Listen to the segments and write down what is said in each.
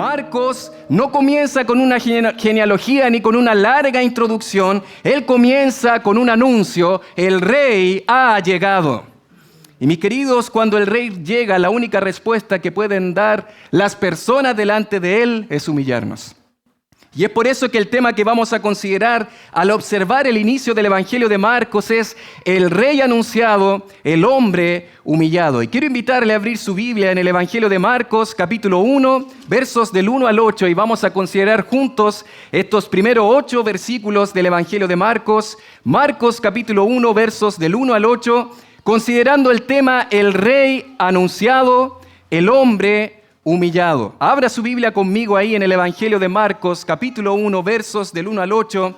Marcos no comienza con una genealogía ni con una larga introducción. Él comienza con un anuncio: el rey ha llegado. Y mis queridos, cuando el rey llega, la única respuesta que pueden dar las personas delante de él es humillarnos. Y es por eso que el tema que vamos a considerar al observar el inicio del Evangelio de Marcos es el rey anunciado, el hombre humillado. Y quiero invitarle a abrir su Biblia en el Evangelio de Marcos, capítulo 1, versos del 1 al 8, y vamos a considerar juntos estos primeros 8 versículos del Evangelio de Marcos. Marcos, capítulo 1, versos del 1 al 8, considerando el tema el rey anunciado, el hombre humillado. Abra su Biblia conmigo ahí en el Evangelio de Marcos, capítulo 1, versos del 1 al 8,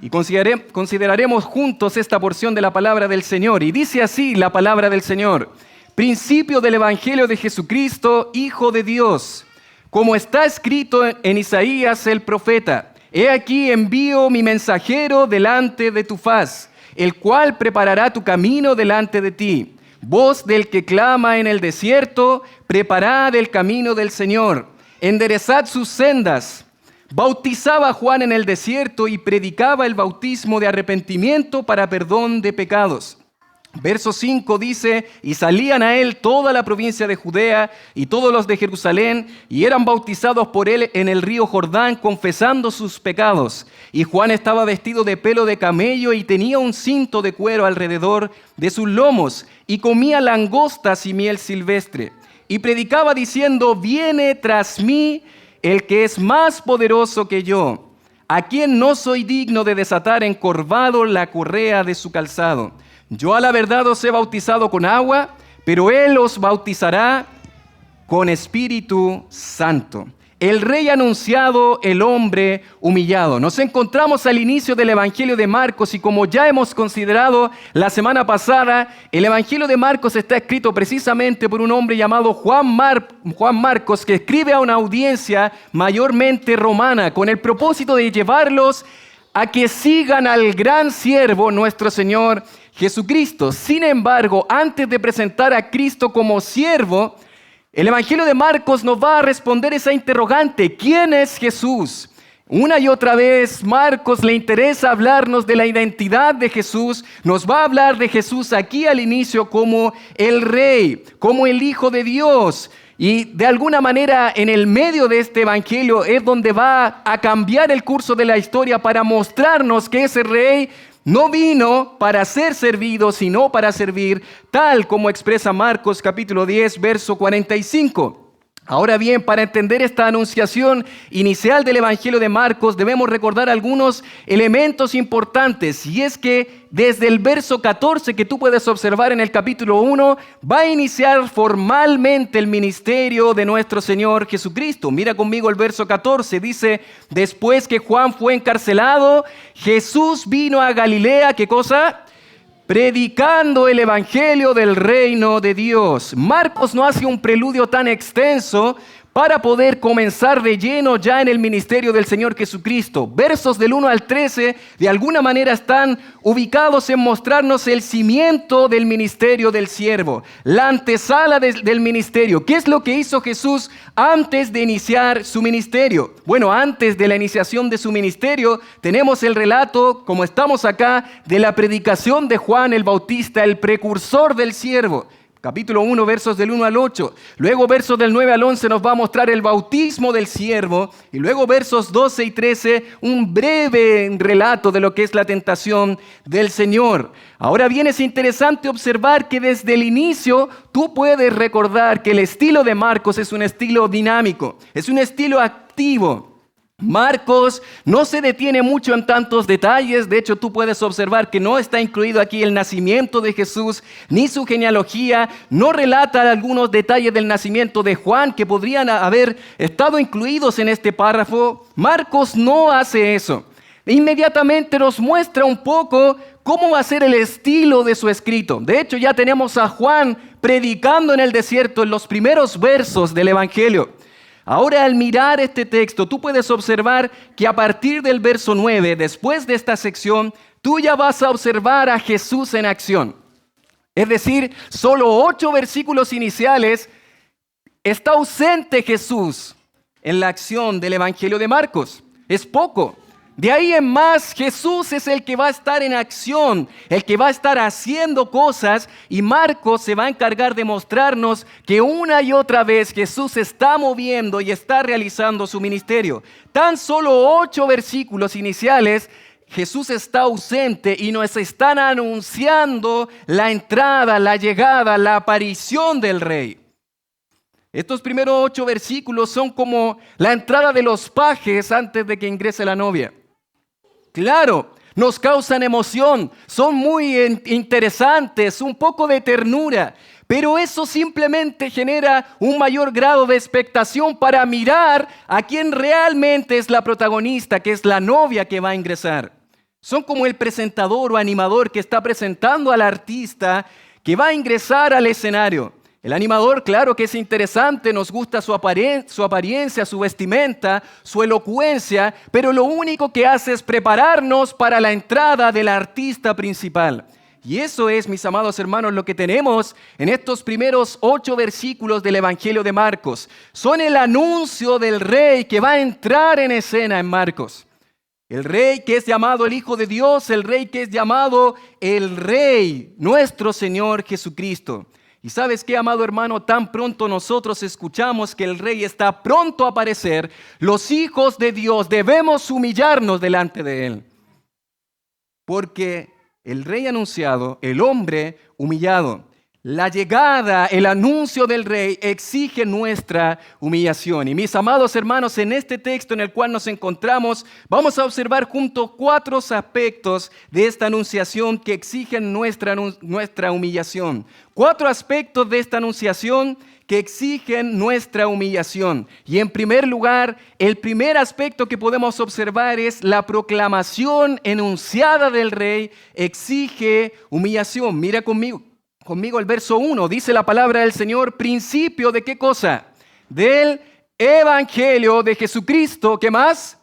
y consideraremos juntos esta porción de la palabra del Señor. Y dice así la palabra del Señor: principio del Evangelio de Jesucristo, Hijo de Dios, como está escrito en Isaías el profeta: he aquí envío mi mensajero delante de tu faz, el cual preparará tu camino delante de ti. Voz del que clama en el desierto: preparad el camino del Señor, enderezad sus sendas. Bautizaba Juan en el desierto y predicaba el bautismo de arrepentimiento para perdón de pecados. Verso 5 dice: y salían a él toda la provincia de Judea y todos los de Jerusalén, y eran bautizados por él en el río Jordán, confesando sus pecados. Y Juan estaba vestido de pelo de camello y tenía un cinto de cuero alrededor de sus lomos, y comía langostas y miel silvestre. Y predicaba diciendo: viene tras mí el que es más poderoso que yo, a quien no soy digno de desatar encorvado la correa de su calzado. Yo a la verdad os he bautizado con agua, pero él os bautizará con Espíritu Santo. El rey anunciado, el hombre humillado. Nos encontramos al inicio del Evangelio de Marcos, y como ya hemos considerado la semana pasada, el Evangelio de Marcos está escrito precisamente por un hombre llamado Juan Marcos, que escribe a una audiencia mayormente romana con el propósito de llevarlos a que sigan al gran siervo, nuestro Señor Jesucristo. Sin embargo, antes de presentar a Cristo como siervo, el Evangelio de Marcos nos va a responder esa interrogante: ¿quién es Jesús? Una y otra vez Marcos le interesa hablarnos de la identidad de Jesús. Nos va a hablar de Jesús aquí al inicio como el Rey, como el Hijo de Dios. Y de alguna manera en el medio de este Evangelio es donde va a cambiar el curso de la historia para mostrarnos que ese Rey no vino para ser servido, sino para servir, tal como expresa Marcos capítulo 10, verso 45. Ahora bien, para entender esta anunciación inicial del Evangelio de Marcos, debemos recordar algunos elementos importantes. Y es que desde el verso 14 que tú puedes observar en el capítulo 1, va a iniciar formalmente el ministerio de nuestro Señor Jesucristo. Mira conmigo el verso 14, dice: después que Juan fue encarcelado, Jesús vino a Galilea, ¿qué cosa? Predicando el evangelio del reino de Dios. Marcos no hace un preludio tan extenso para poder comenzar de lleno ya en el ministerio del Señor Jesucristo. Versos del 1 al 13 de alguna manera están ubicados en mostrarnos el cimiento del ministerio del siervo, la antesala del ministerio. ¿Qué es lo que hizo Jesús antes de iniciar su ministerio? Bueno, antes de la iniciación de su ministerio tenemos el relato, como estamos acá, de la predicación de Juan el Bautista, el precursor del siervo. Capítulo 1, versos del 1 al 8. Luego versos del 9 al 11 nos va a mostrar el bautismo del siervo. Y luego versos 12 y 13, un breve relato de lo que es la tentación del Señor. Ahora bien, es interesante observar que desde el inicio tú puedes recordar que el estilo de Marcos es un estilo dinámico, es un estilo activo. Marcos no se detiene mucho en tantos detalles. De hecho, tú puedes observar que no está incluido aquí el nacimiento de Jesús, ni su genealogía. No relata algunos detalles del nacimiento de Juan que podrían haber estado incluidos en este párrafo. Marcos no hace eso. Inmediatamente nos muestra un poco cómo va a ser el estilo de su escrito. De hecho, ya tenemos a Juan predicando en el desierto en los primeros versos del Evangelio. Ahora, al mirar este texto, tú puedes observar que a partir del verso 9, después de esta sección, tú ya vas a observar a Jesús en acción. Es decir, solo 8 versículos iniciales está ausente Jesús. en la acción del Evangelio de Marcos. Es poco. De ahí en más, Jesús es el que va a estar en acción, el que va a estar haciendo cosas, y Marcos se va a encargar de mostrarnos que una y otra vez Jesús está moviendo y está realizando su ministerio. Tan solo 8 versículos iniciales, Jesús está ausente y nos están anunciando la entrada, la llegada, la aparición del Rey. Estos primeros 8 versículos son como la entrada de los pajes antes de que ingrese la novia. Claro, nos causan emoción, son muy interesantes, un poco de ternura, pero eso simplemente genera un mayor grado de expectación para mirar a quien realmente es la protagonista, que es la novia que va a ingresar. Son como el presentador o animador que está presentando al artista que va a ingresar al escenario. El animador, claro que es interesante, nos gusta su apariencia, su vestimenta, su elocuencia, pero lo único que hace es prepararnos para la entrada del artista principal. Y eso es, mis amados hermanos, lo que tenemos en estos primeros 8 versículos del Evangelio de Marcos. Son el anuncio del Rey que va a entrar en escena en Marcos. El Rey que es llamado el Hijo de Dios, el Rey que es llamado el Rey, nuestro Señor Jesucristo. Y ¿sabes qué, amado hermano? Tan pronto nosotros escuchamos que el Rey está pronto a aparecer, los hijos de Dios debemos humillarnos delante de Él. Porque el Rey anunciado, el hombre humillado, la llegada, el anuncio del Rey exige nuestra humillación. Y mis amados hermanos, en este texto en el cual nos encontramos, vamos a observar juntos 4 aspectos de esta anunciación que exigen nuestra humillación. 4 aspectos de esta anunciación que exigen nuestra humillación. Y en primer lugar, el primer aspecto que podemos observar es la proclamación enunciada del Rey exige humillación. Mira conmigo el verso 1, dice la palabra del Señor, principio de ¿qué cosa? Del Evangelio de Jesucristo, ¿qué más?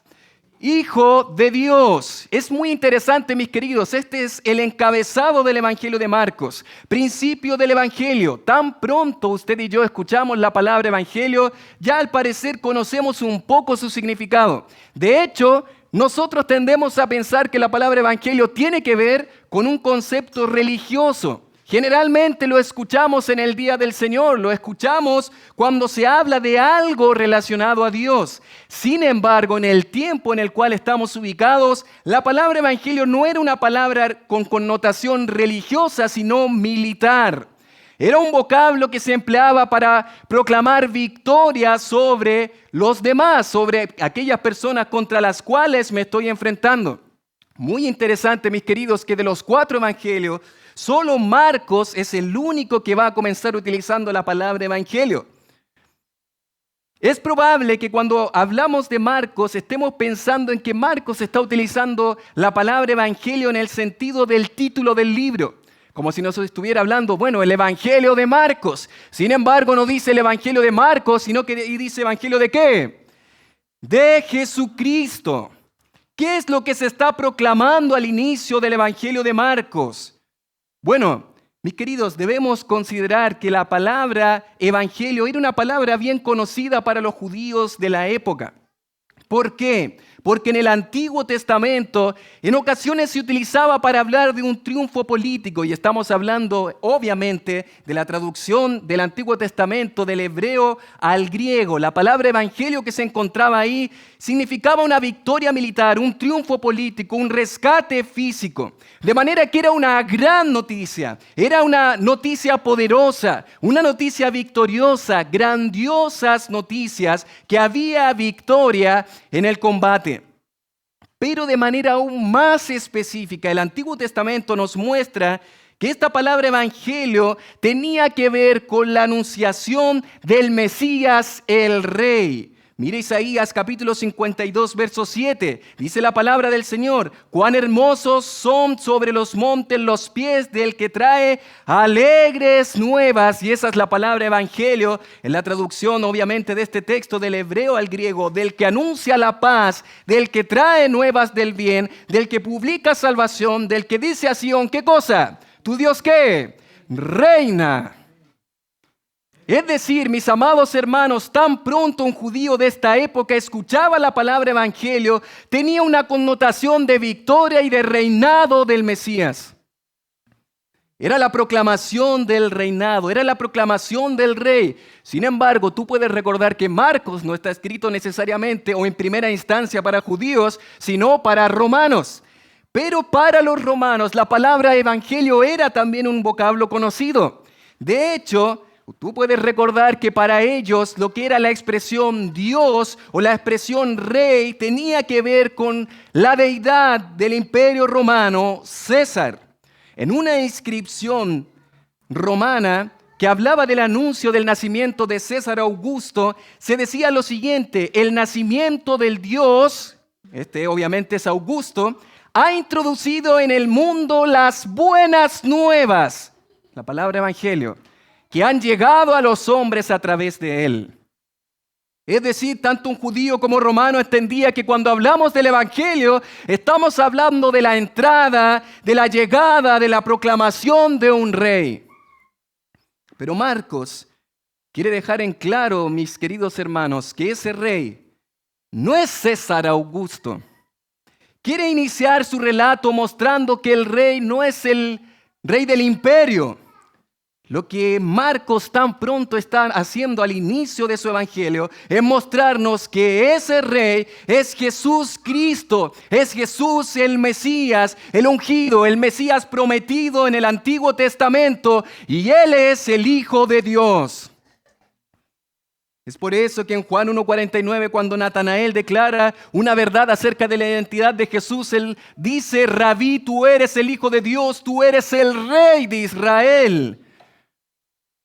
Hijo de Dios. Es muy interesante, mis queridos, este es el encabezado del Evangelio de Marcos, principio del Evangelio. Tan pronto usted y yo escuchamos la palabra Evangelio, ya al parecer conocemos un poco su significado. De hecho, nosotros tendemos a pensar que la palabra Evangelio tiene que ver con un concepto religioso. Generalmente lo escuchamos en el día del Señor, lo escuchamos cuando se habla de algo relacionado a Dios. Sin embargo, en el tiempo en el cual estamos ubicados, la palabra evangelio no era una palabra con connotación religiosa, sino militar. Era un vocablo que se empleaba para proclamar victoria sobre los demás, sobre aquellas personas contra las cuales me estoy enfrentando. Muy interesante, mis queridos, que de los 4 evangelios, solo Marcos es el único que va a comenzar utilizando la palabra evangelio. Es probable que cuando hablamos de Marcos estemos pensando en que Marcos está utilizando la palabra evangelio en el sentido del título del libro, como si nos estuviera hablando, bueno, el evangelio de Marcos. Sin embargo, no dice el evangelio de Marcos, sino que dice evangelio ¿de qué? De Jesucristo. ¿Qué es lo que se está proclamando al inicio del evangelio de Marcos? Bueno, mis queridos, debemos considerar que la palabra evangelio era una palabra bien conocida para los judíos de la época. ¿Por qué? Porque en el Antiguo Testamento en ocasiones se utilizaba para hablar de un triunfo político, y estamos hablando obviamente de la traducción del Antiguo Testamento del hebreo al griego. La palabra evangelio que se encontraba ahí significaba una victoria militar, un triunfo político, un rescate físico. De manera que era una gran noticia, era una noticia poderosa, una noticia victoriosa, grandiosas noticias que había victoria en el combate. Pero de manera aún más específica, el Antiguo Testamento nos muestra que esta palabra evangelio tenía que ver con la anunciación del Mesías, el Rey. Mire Isaías capítulo 52, verso 7. Dice la palabra del Señor: cuán hermosos son sobre los montes los pies del que trae alegres nuevas. Y esa es la palabra evangelio en la traducción obviamente de este texto del hebreo al griego, del que anuncia la paz, del que trae nuevas del bien, del que publica salvación, del que dice a Sión, ¿qué cosa? ¿Tu Dios qué? Reina. Es decir, mis amados hermanos, tan pronto un judío de esta época escuchaba la palabra evangelio, tenía una connotación de victoria y de reinado del Mesías. Era la proclamación del reinado, era la proclamación del rey. Sin embargo, tú puedes recordar que Marcos no está escrito necesariamente o en primera instancia para judíos, sino para romanos. Pero para los romanos la palabra evangelio era también un vocablo conocido. De hecho, tú puedes recordar que para ellos lo que era la expresión Dios o la expresión rey tenía que ver con la deidad del imperio romano, César. En una inscripción romana que hablaba del anuncio del nacimiento de César Augusto, se decía lo siguiente: el nacimiento del Dios, este obviamente es Augusto, ha introducido en el mundo las buenas nuevas, la palabra evangelio, que han llegado a los hombres a través de él. Es decir, tanto un judío como un romano entendía que cuando hablamos del evangelio, estamos hablando de la entrada, de la llegada, de la proclamación de un rey. Pero Marcos quiere dejar en claro, mis queridos hermanos, que ese rey no es César Augusto. Quiere iniciar su relato mostrando que el rey no es el rey del imperio. Lo que Marcos tan pronto está haciendo al inicio de su evangelio es mostrarnos que ese rey es Jesús Cristo, es Jesús el Mesías, el ungido, el Mesías prometido en el Antiguo Testamento, y Él es el Hijo de Dios. Es por eso que en Juan 1:49, cuando Natanael declara una verdad acerca de la identidad de Jesús, él dice: Rabí, tú eres el Hijo de Dios, tú eres el Rey de Israel.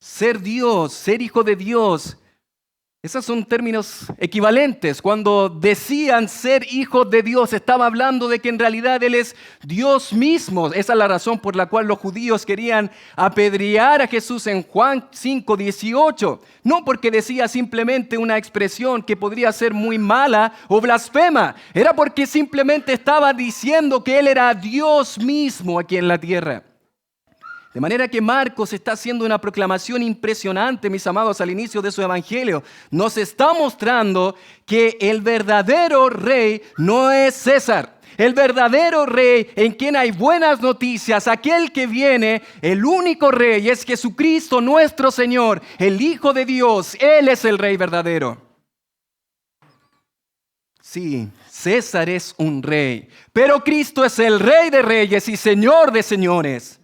Ser Dios, ser hijo de Dios, esos son términos equivalentes. Cuando decían ser hijos de Dios, estaba hablando de que en realidad Él es Dios mismo. Esa es la razón por la cual los judíos querían apedrear a Jesús en Juan 5:18. No porque decía simplemente una expresión que podría ser muy mala o blasfema. Era porque simplemente estaba diciendo que Él era Dios mismo aquí en la tierra. De manera que Marcos está haciendo una proclamación impresionante, mis amados, al inicio de su evangelio. Nos está mostrando que el verdadero rey no es César. El verdadero rey en quien hay buenas noticias, aquel que viene, el único rey es Jesucristo nuestro Señor, el Hijo de Dios. Él es el rey verdadero. Sí, César es un rey, pero Cristo es el Rey de reyes y Señor de señores.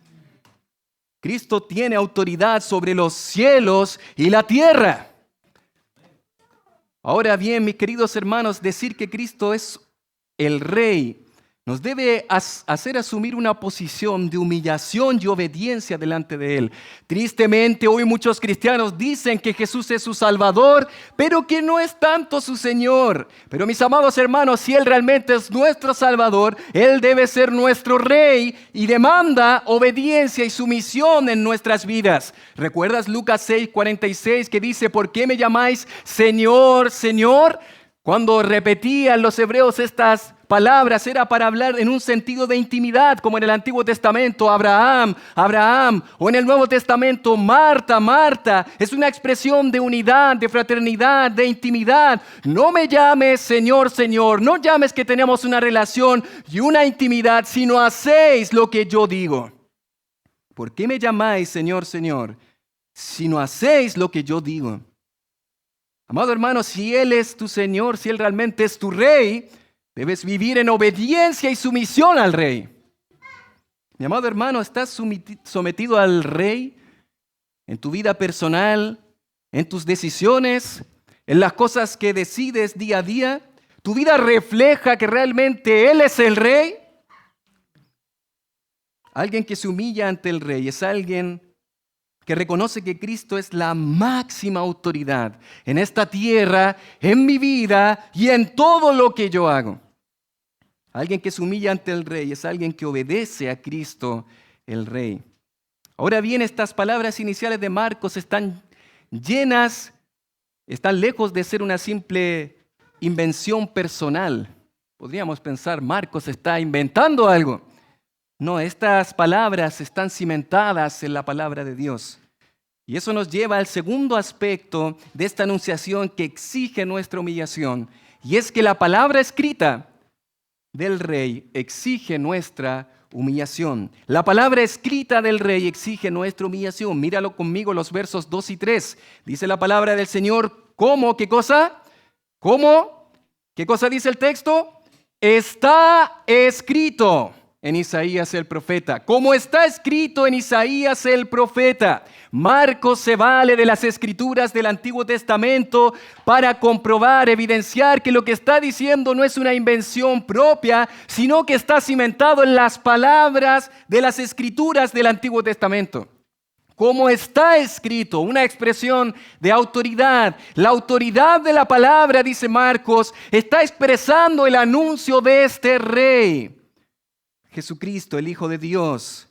Cristo tiene autoridad sobre los cielos y la tierra. Ahora bien, mis queridos hermanos, decir que Cristo es el Rey nos debe hacer asumir una posición de humillación y obediencia delante de Él. Tristemente, hoy muchos cristianos dicen que Jesús es su Salvador, pero que no es tanto su Señor. Pero mis amados hermanos, si Él realmente es nuestro Salvador, Él debe ser nuestro Rey y demanda obediencia y sumisión en nuestras vidas. ¿Recuerdas Lucas 6:46 que dice: ¿por qué me llamáis Señor, Señor? Cuando repetían los hebreos estas palabras era para hablar en un sentido de intimidad, como en el Antiguo Testamento, Abraham, Abraham, o en el Nuevo Testamento, Marta, Marta. Es una expresión de unidad, de fraternidad, de intimidad. No me llames Señor, Señor, no llames que tenemos una relación y una intimidad, sino hacéis lo que yo digo. ¿Por qué me llamáis Señor, Señor, si no hacéis lo que yo digo? Amado hermano, si Él es tu Señor, si Él realmente es tu Rey, debes vivir en obediencia y sumisión al Rey. Mi amado hermano, ¿estás sometido al Rey en tu vida personal, en tus decisiones, en las cosas que decides día a día? ¿Tu vida refleja que realmente Él es el Rey? Alguien que se humilla ante el Rey es alguien que reconoce que Cristo es la máxima autoridad en esta tierra, en mi vida y en todo lo que yo hago. Alguien que se humilla ante el Rey es alguien que obedece a Cristo, el Rey. Ahora bien, estas palabras iniciales de Marcos están llenas, están lejos de ser una simple invención personal. Podríamos pensar, Marcos está inventando algo. No, estas palabras están cimentadas en la palabra de Dios. Y eso nos lleva al segundo aspecto de esta anunciación que exige nuestra humillación. Y es que la palabra escrita del rey exige nuestra humillación. La palabra escrita del rey exige nuestra humillación. Míralo conmigo los versos 2 y 3. Dice la palabra del Señor, ¿cómo? ¿Qué cosa? ¿Cómo? ¿Qué cosa dice el texto? Está escrito en Isaías el profeta. Como está escrito en Isaías el profeta. Marcos se vale de las escrituras del Antiguo Testamento para comprobar, evidenciar que lo que está diciendo no es una invención propia, sino que está cimentado en las palabras de las escrituras del Antiguo Testamento. Como está escrito, una expresión de autoridad. La autoridad de la palabra, dice Marcos, está expresando el anuncio de este rey. Jesucristo, el Hijo de Dios.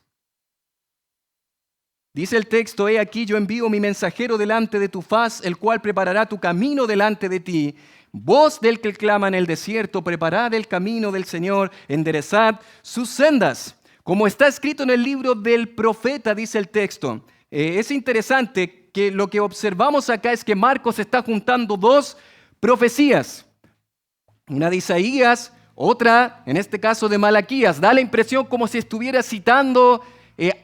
Dice el texto, he aquí yo envío mi mensajero delante de tu faz, el cual preparará tu camino delante de ti. Voz del que clama en el desierto, preparad el camino del Señor, enderezad sus sendas. Como está escrito en el libro del profeta, dice el texto. Es interesante que lo que observamos acá es que Marcos está juntando dos profecías. Una de Isaías, otra, en este caso, de Malaquías. Da la impresión como si estuviera citando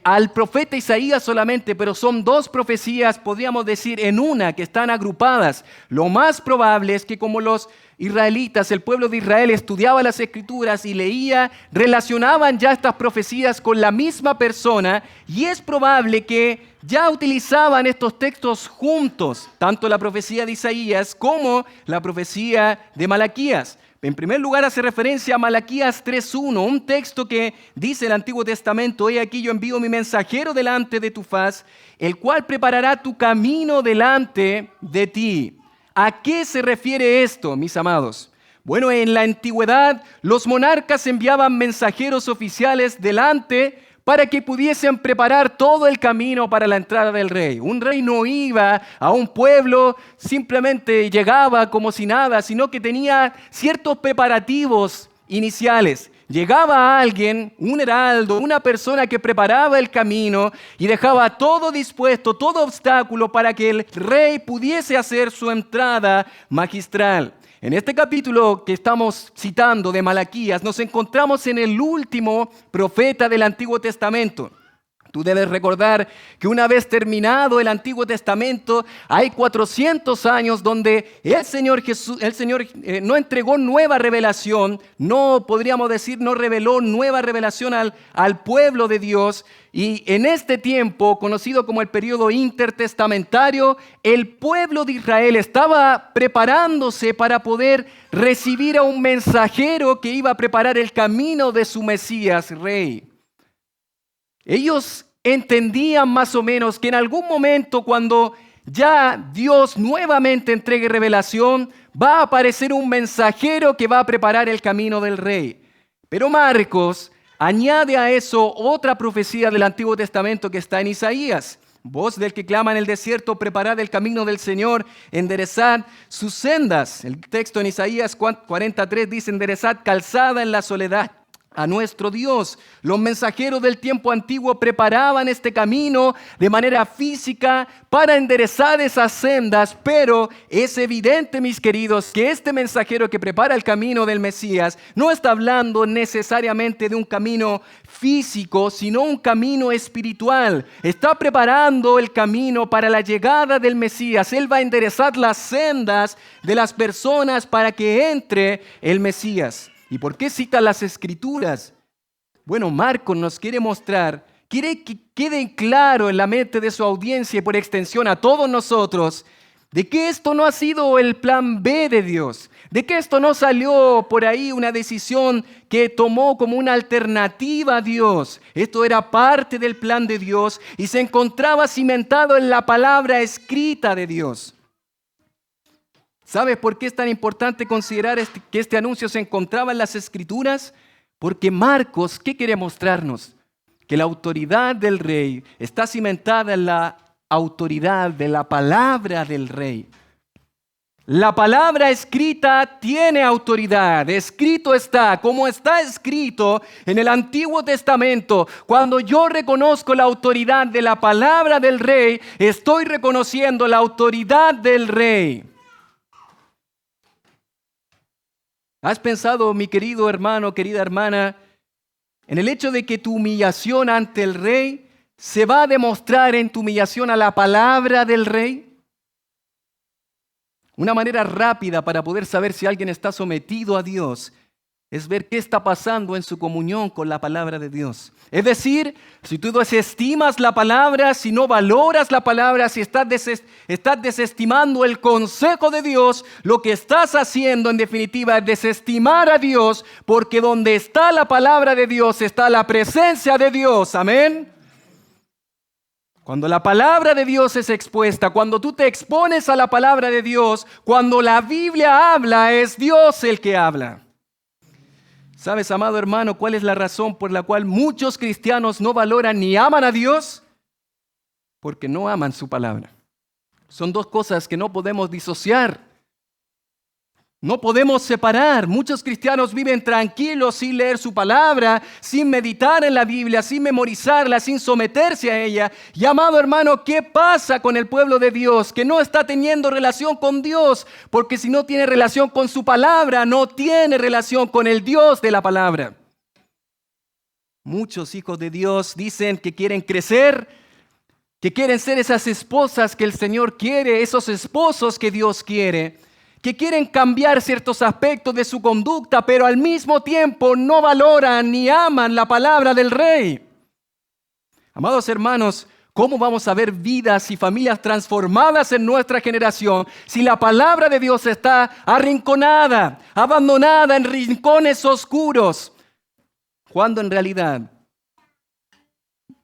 al profeta Isaías solamente, pero son dos profecías, podríamos decir, en una, que están agrupadas. Lo más probable es que como los israelitas, el pueblo de Israel, estudiaba las Escrituras y leía, relacionaban ya estas profecías con la misma persona, y es probable que ya utilizaban estos textos juntos, tanto la profecía de Isaías como la profecía de Malaquías. En primer lugar, hace referencia a Malaquías 3.1, un texto que dice el Antiguo Testamento, he aquí yo envío mi mensajero delante de tu faz, el cual preparará tu camino delante de ti. ¿A qué se refiere esto, mis amados? Bueno, en la antigüedad los monarcas enviaban mensajeros oficiales delante para que pudiesen preparar todo el camino para la entrada del rey. Un rey no iba a un pueblo, simplemente llegaba como si nada, sino que tenía ciertos preparativos iniciales. Llegaba alguien, un heraldo, una persona que preparaba el camino y dejaba todo dispuesto, todo obstáculo para que el rey pudiese hacer su entrada magistral. En este capítulo que estamos citando de Malaquías, nos encontramos en el último profeta del Antiguo Testamento. Tú debes recordar que una vez terminado el Antiguo Testamento, hay 400 años donde el Señor no entregó nueva revelación, no podríamos decir, no reveló nueva revelación al pueblo de Dios. Y en este tiempo, conocido como el periodo intertestamentario, el pueblo de Israel estaba preparándose para poder recibir a un mensajero que iba a preparar el camino de su Mesías, rey. Ellos entendían más o menos que en algún momento, cuando ya Dios nuevamente entregue revelación, va a aparecer un mensajero que va a preparar el camino del rey. Pero Marcos añade a eso otra profecía del Antiguo Testamento que está en Isaías. Voz del que clama en el desierto, preparad el camino del Señor, enderezad sus sendas. El texto en Isaías 43 dice, enderezad calzada en la soledad a nuestro Dios. Los mensajeros del tiempo antiguo preparaban este camino de manera física para enderezar esas sendas, pero es evidente, mis queridos, que este mensajero que prepara el camino del Mesías no está hablando necesariamente de un camino físico, sino un camino espiritual. Está preparando el camino para la llegada del Mesías. Él va a enderezar las sendas de las personas para que entre el Mesías. ¿Y por qué cita las Escrituras? Bueno, Marcos nos quiere mostrar, quiere que quede claro en la mente de su audiencia y por extensión a todos nosotros, de que esto no ha sido el plan B de Dios, de que esto no salió por ahí una decisión que tomó como una alternativa a Dios. Esto era parte del plan de Dios y se encontraba cimentado en la palabra escrita de Dios. ¿Sabes por qué es tan importante considerar que este anuncio se encontraba en las Escrituras? Porque Marcos, ¿qué quiere mostrarnos? Que la autoridad del rey está cimentada en la autoridad de la palabra del rey. La palabra escrita tiene autoridad. Escrito está, como está escrito en el Antiguo Testamento. Cuando yo reconozco la autoridad de la palabra del rey, estoy reconociendo la autoridad del rey. ¿Has pensado, mi querido hermano, querida hermana, en el hecho de que tu humillación ante el rey se va a demostrar en tu humillación a la palabra del rey? Una manera rápida para poder saber si alguien está sometido a Dios es ver qué está pasando en su comunión con la palabra de Dios. Es decir, si tú desestimas la palabra, si no valoras la palabra, si estás desestimando el consejo de Dios, lo que estás haciendo en definitiva es desestimar a Dios, porque donde está la palabra de Dios está la presencia de Dios. Amén. Cuando la palabra de Dios es expuesta, cuando tú te expones a la palabra de Dios, cuando la Biblia habla, es Dios el que habla. ¿Sabes, amado hermano, cuál es la razón por la cual muchos cristianos no valoran ni aman a Dios? Porque no aman su palabra. Son dos cosas que no podemos disociar. No podemos separar. Muchos cristianos viven tranquilos sin leer su palabra, sin meditar en la Biblia, sin memorizarla, sin someterse a ella. Y amado hermano, ¿qué pasa con el pueblo de Dios que no está teniendo relación con Dios? Porque si no tiene relación con su palabra, no tiene relación con el Dios de la palabra. Muchos hijos de Dios dicen que quieren crecer, que quieren ser esas esposas que el Señor quiere, esos esposos que Dios quiere, que quieren cambiar ciertos aspectos de su conducta, pero al mismo tiempo no valoran ni aman la palabra del Rey. Amados hermanos, ¿cómo vamos a ver vidas y familias transformadas en nuestra generación si la palabra de Dios está arrinconada, abandonada en rincones oscuros? Cuando en realidad,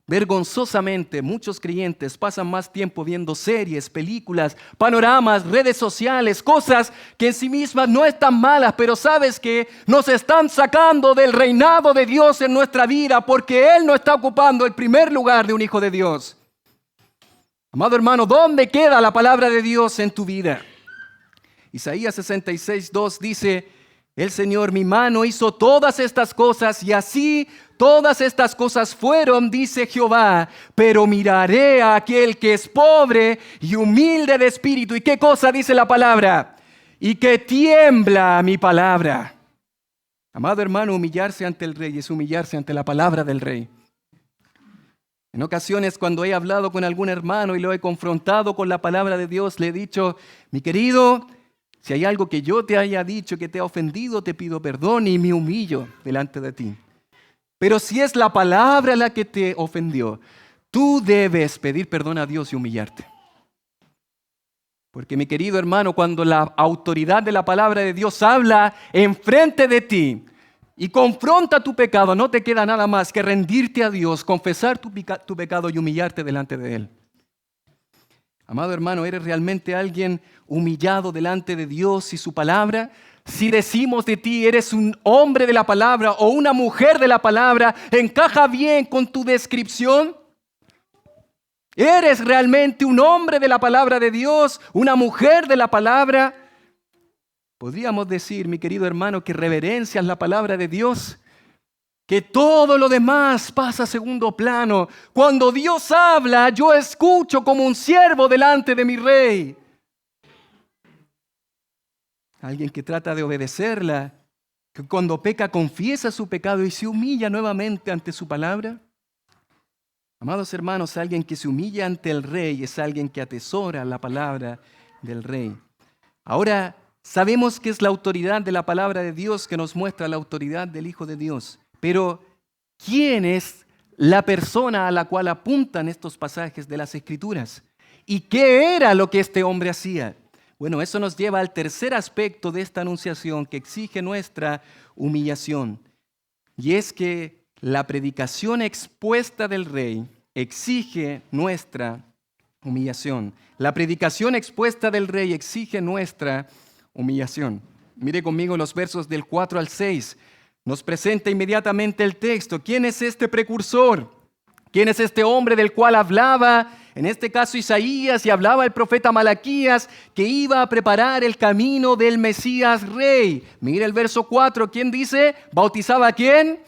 vergonzosamente, muchos creyentes pasan más tiempo viendo series, películas, panoramas, redes sociales, cosas que en sí mismas no están malas, pero sabes que nos están sacando del reinado de Dios en nuestra vida porque Él no está ocupando el primer lugar de un hijo de Dios. Amado hermano, ¿dónde queda la palabra de Dios en tu vida? Isaías 66:2 dice: el Señor, mi mano, hizo todas estas cosas y así todas estas cosas fueron, dice Jehová, pero miraré a aquel que es pobre y humilde de espíritu. ¿Y qué cosa dice la palabra? Y que tiembla mi palabra. Amado hermano, humillarse ante el Rey es humillarse ante la palabra del Rey. En ocasiones cuando he hablado con algún hermano y lo he confrontado con la palabra de Dios, le he dicho: mi querido, si hay algo que yo te haya dicho que te ha ofendido, te pido perdón y me humillo delante de ti. Pero si es la palabra la que te ofendió, tú debes pedir perdón a Dios y humillarte. Porque, mi querido hermano, cuando la autoridad de la palabra de Dios habla enfrente de ti y confronta tu pecado, no te queda nada más que rendirte a Dios, confesar tu pecado y humillarte delante de Él. Amado hermano, ¿eres realmente alguien humillado delante de Dios y su palabra? Si decimos de ti, eres un hombre de la palabra o una mujer de la palabra, ¿encaja bien con tu descripción? ¿Eres realmente un hombre de la palabra de Dios, una mujer de la palabra? Podríamos decir, mi querido hermano, que reverencias la palabra de Dios, que todo lo demás pasa a segundo plano. Cuando Dios habla, yo escucho como un siervo delante de mi Rey. Alguien que trata de obedecerla, que cuando peca confiesa su pecado y se humilla nuevamente ante su palabra. Amados hermanos, alguien que se humilla ante el Rey es alguien que atesora la palabra del Rey. Ahora, sabemos que es la autoridad de la palabra de Dios que nos muestra la autoridad del Hijo de Dios. Pero, ¿quién es la persona a la cual apuntan estos pasajes de las Escrituras? ¿Y qué era lo que este hombre hacía? Bueno, eso nos lleva al tercer aspecto de esta anunciación que exige nuestra humillación. Y es que la predicación expuesta del Rey exige nuestra humillación. La predicación expuesta del Rey exige nuestra humillación. Mire conmigo los versos del 4 al 6. Nos presenta inmediatamente el texto. ¿Quién es este precursor? ¿Quién es este hombre del cual hablaba en este caso Isaías, y hablaba el profeta Malaquías que iba a preparar el camino del Mesías Rey. Mira el verso 4, ¿quién dice? ¿Bautizaba a quién?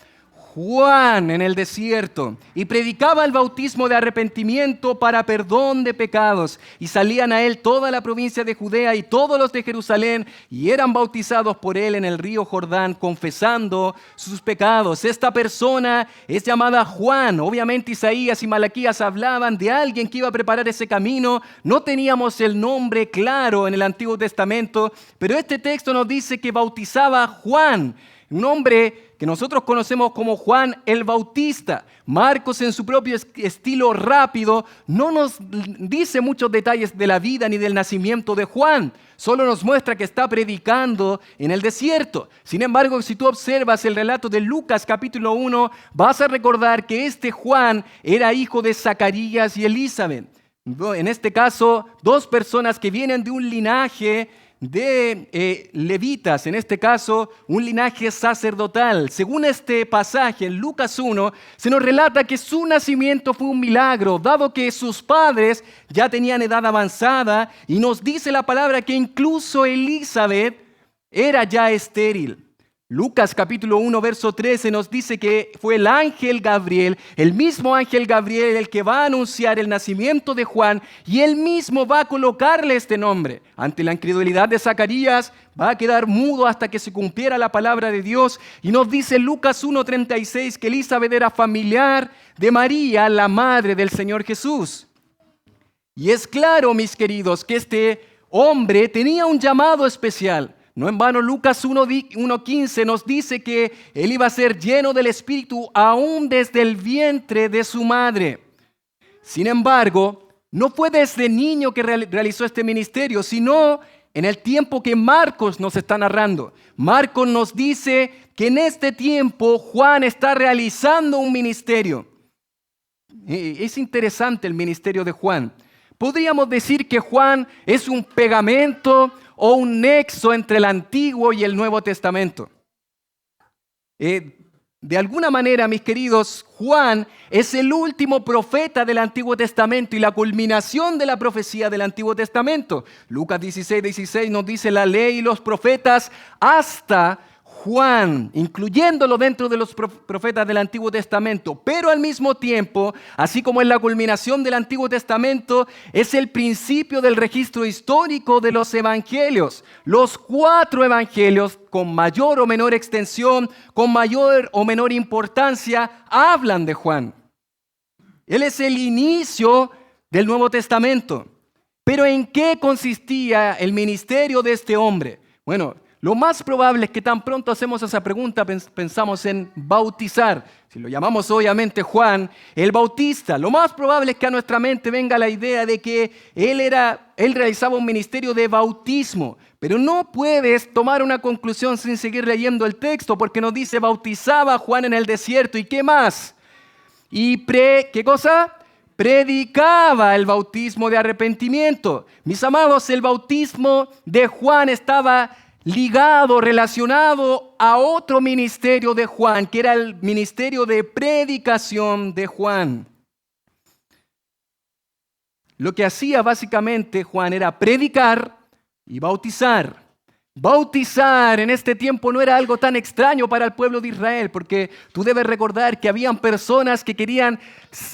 Juan en el desierto, y predicaba el bautismo de arrepentimiento para perdón de pecados, y salían a él toda la provincia de Judea y todos los de Jerusalén, y eran bautizados por él en el río Jordán, confesando sus pecados. Esta persona es llamada Juan. Obviamente Isaías y Malaquías hablaban de alguien que iba a preparar ese camino. No teníamos el nombre claro en el Antiguo Testamento, pero este texto nos dice que bautizaba a Juan, un hombre que nosotros conocemos como Juan el Bautista. Marcos, en su propio estilo rápido, no nos dice muchos detalles de la vida ni del nacimiento de Juan. Solo nos muestra que está predicando en el desierto. Sin embargo, si tú observas el relato de Lucas capítulo 1, vas a recordar que este Juan era hijo de Zacarías y Elizabeth. En este caso, dos personas que vienen de un linaje de levitas, en este caso un linaje sacerdotal. Según este pasaje en Lucas 1, se nos relata que su nacimiento fue un milagro, dado que sus padres ya tenían edad avanzada, y nos dice la palabra que incluso Elizabeth era ya estéril. Lucas capítulo 1, verso 13 nos dice que fue el ángel Gabriel, el mismo ángel Gabriel, el que va a anunciar el nacimiento de Juan, y él mismo va a colocarle este nombre. Ante la incredulidad de Zacarías, va a quedar mudo hasta que se cumpliera la palabra de Dios. Y nos dice Lucas 1:36 que Elizabeth era familiar de María, la madre del Señor Jesús. Y es claro, mis queridos, que este hombre tenía un llamado especial. No en vano Lucas 1:15 nos dice que él iba a ser lleno del Espíritu aún desde el vientre de su madre. Sin embargo, no fue desde niño que realizó este ministerio, sino en el tiempo que Marcos nos está narrando. Marcos nos dice que en este tiempo Juan está realizando un ministerio. Es interesante el ministerio de Juan. Podríamos decir que Juan es un pegamento o un nexo entre el Antiguo y el Nuevo Testamento. De alguna manera, mis queridos, Juan es el último profeta del Antiguo Testamento y la culminación de la profecía del Antiguo Testamento. Lucas 16:16 nos dice la ley y los profetas hasta Juan, incluyéndolo dentro de los profetas del Antiguo Testamento, pero al mismo tiempo, así como es la culminación del Antiguo Testamento, es el principio del registro histórico de los evangelios. Los 4 evangelios, con mayor o menor extensión, con mayor o menor importancia, hablan de Juan. Él es el inicio del Nuevo Testamento. Pero ¿en qué consistía el ministerio de este hombre? Bueno, lo más probable es que tan pronto hacemos esa pregunta, pensamos en bautizar. Si lo llamamos obviamente Juan el Bautista, lo más probable es que a nuestra mente venga la idea de que él realizaba un ministerio de bautismo. Pero no puedes tomar una conclusión sin seguir leyendo el texto, porque nos dice bautizaba a Juan en el desierto. ¿Y qué más? ¿Qué cosa? Predicaba el bautismo de arrepentimiento. Mis amados, el bautismo de Juan estaba ligado, relacionado a otro ministerio de Juan, que era el ministerio de predicación de Juan. Lo que hacía básicamente Juan era predicar y bautizar. Bautizar en este tiempo no era algo tan extraño para el pueblo de Israel, porque tú debes recordar que habían personas que querían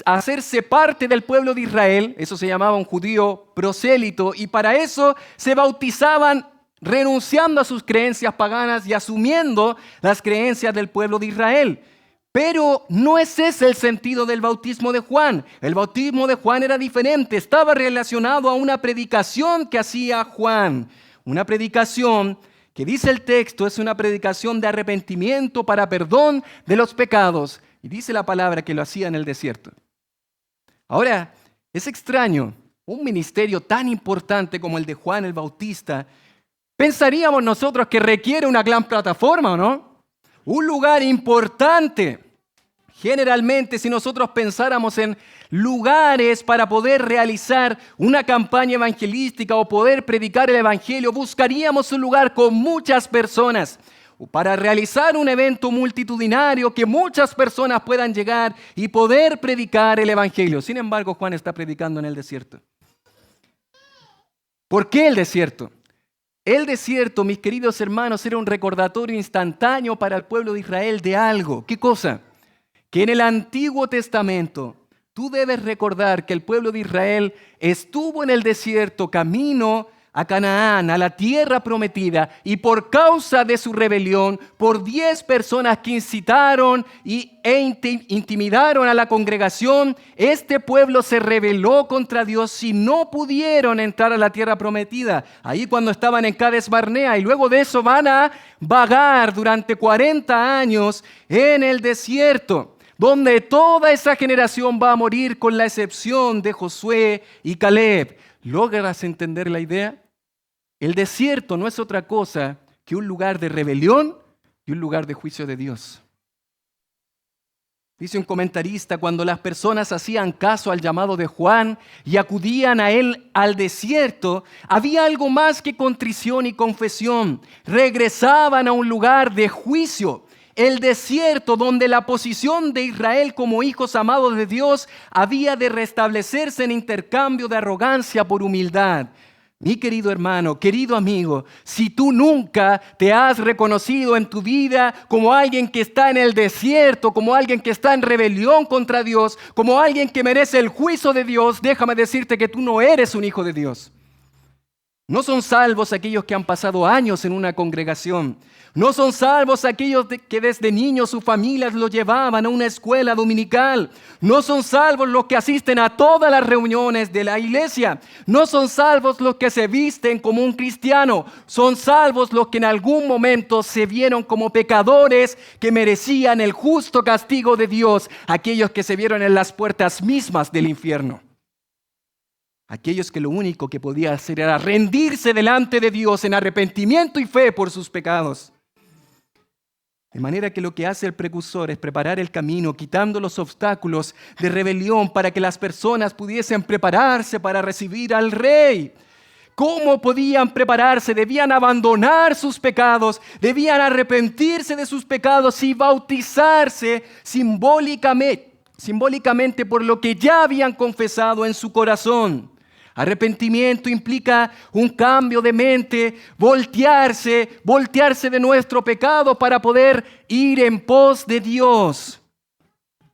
hacerse parte del pueblo de Israel. Eso se llamaba un judío prosélito, y para eso se bautizaban renunciando a sus creencias paganas y asumiendo las creencias del pueblo de Israel. Pero no es ese el sentido del bautismo de Juan. El bautismo de Juan era diferente, estaba relacionado a una predicación que hacía Juan. Una predicación que, dice el texto, es una predicación de arrepentimiento para perdón de los pecados. Y dice la palabra que lo hacía en el desierto. Ahora, es extraño, un ministerio tan importante como el de Juan el Bautista, pensaríamos nosotros que requiere una gran plataforma, ¿o no? Un lugar importante. Generalmente, si nosotros pensáramos en lugares para poder realizar una campaña evangelística o poder predicar el evangelio, buscaríamos un lugar con muchas personas. para realizar un evento multitudinario que muchas personas puedan llegar y poder predicar el Evangelio. Sin embargo, Juan está predicando en el desierto. ¿Por qué el desierto? El desierto, mis queridos hermanos, era un recordatorio instantáneo para el pueblo de Israel de algo. ¿Qué cosa? Que en el Antiguo Testamento tú debes recordar que el pueblo de Israel estuvo en el desierto camino a Canaán, a la tierra prometida, y por causa de su rebelión, por 10 personas que incitaron e intimidaron a la congregación, este pueblo se rebeló contra Dios y no pudieron entrar a la tierra prometida. Ahí cuando estaban en Cades Barnea, y luego de eso van a vagar durante 40 años en el desierto, donde toda esa generación va a morir con la excepción de Josué y Caleb. ¿Logras entender la idea? El desierto no es otra cosa que un lugar de rebelión y un lugar de juicio de Dios. Dice un comentarista, cuando las personas hacían caso al llamado de Juan y acudían a él al desierto, había algo más que contrición y confesión. Regresaban a un lugar de juicio. El desierto donde la posición de Israel como hijos amados de Dios había de restablecerse en intercambio de arrogancia por humildad. Mi querido hermano, querido amigo, si tú nunca te has reconocido en tu vida como alguien que está en el desierto, como alguien que está en rebelión contra Dios, como alguien que merece el juicio de Dios, déjame decirte que tú no eres un hijo de Dios. No son salvos aquellos que han pasado años en una congregación. No son salvos aquellos que desde niños sus familias los llevaban a una escuela dominical. No son salvos los que asisten a todas las reuniones de la iglesia. No son salvos los que se visten como un cristiano. Son salvos los que en algún momento se vieron como pecadores que merecían el justo castigo de Dios. Aquellos que se vieron en las puertas mismas del infierno. Aquellos que lo único que podía hacer era rendirse delante de Dios en arrepentimiento y fe por sus pecados. De manera que lo que hace el precursor es preparar el camino, quitando los obstáculos de rebelión para que las personas pudiesen prepararse para recibir al Rey. ¿Cómo podían prepararse? Debían abandonar sus pecados, debían arrepentirse de sus pecados y bautizarse simbólicamente por lo que ya habían confesado en su corazón. Arrepentimiento implica un cambio de mente, voltearse de nuestro pecado para poder ir en pos de Dios.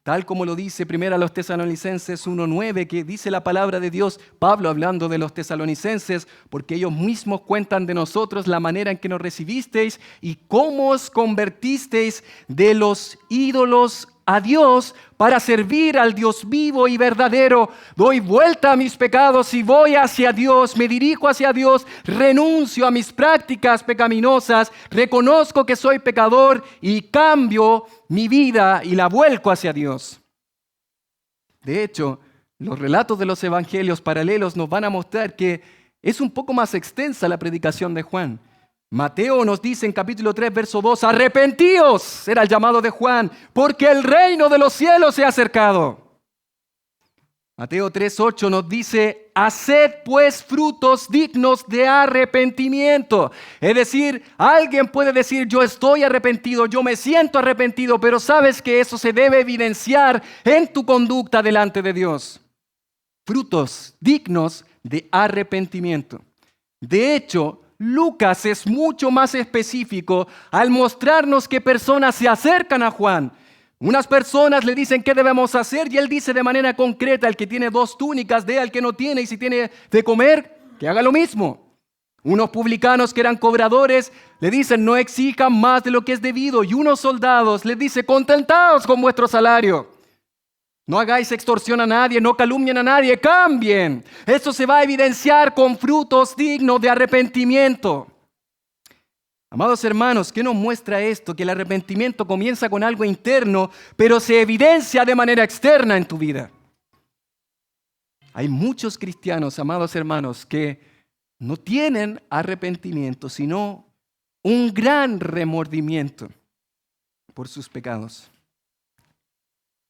Tal como lo dice primero a los Tesalonicenses 1:9, que dice la palabra de Dios, Pablo hablando de los tesalonicenses, porque ellos mismos cuentan de nosotros la manera en que nos recibisteis y cómo os convertisteis de los ídolos a Dios para servir al Dios vivo y verdadero. Doy vuelta a mis pecados y voy hacia Dios, me dirijo hacia Dios, renuncio a mis prácticas pecaminosas, reconozco que soy pecador y cambio mi vida y la vuelco hacia Dios. De hecho, los relatos de los evangelios paralelos nos van a mostrar que es un poco más extensa la predicación de Juan. Mateo nos dice en capítulo 3, verso 2, arrepentíos, era el llamado de Juan, porque el reino de los cielos se ha acercado. Mateo 3:8 nos dice, haced pues frutos dignos de arrepentimiento. Es decir, alguien puede decir, yo estoy arrepentido, yo me siento arrepentido, pero sabes que eso se debe evidenciar en tu conducta delante de Dios. Frutos dignos de arrepentimiento. De hecho, Lucas es mucho más específico al mostrarnos que personas se acercan a Juan. Unas personas le dicen qué debemos hacer y él dice de manera concreta, el que tiene 2 túnicas, dé al que no tiene, y si tiene de comer, que haga lo mismo. Unos publicanos que eran cobradores le dicen no exijan más de lo que es debido, y unos soldados les dice contentaos con vuestro salario. No hagáis extorsión a nadie, no calumnien a nadie, cambien. Esto se va a evidenciar con frutos dignos de arrepentimiento. Amados hermanos, ¿qué nos muestra esto? Que el arrepentimiento comienza con algo interno, pero se evidencia de manera externa en tu vida. Hay muchos cristianos, amados hermanos, que no tienen arrepentimiento, sino un gran remordimiento por sus pecados.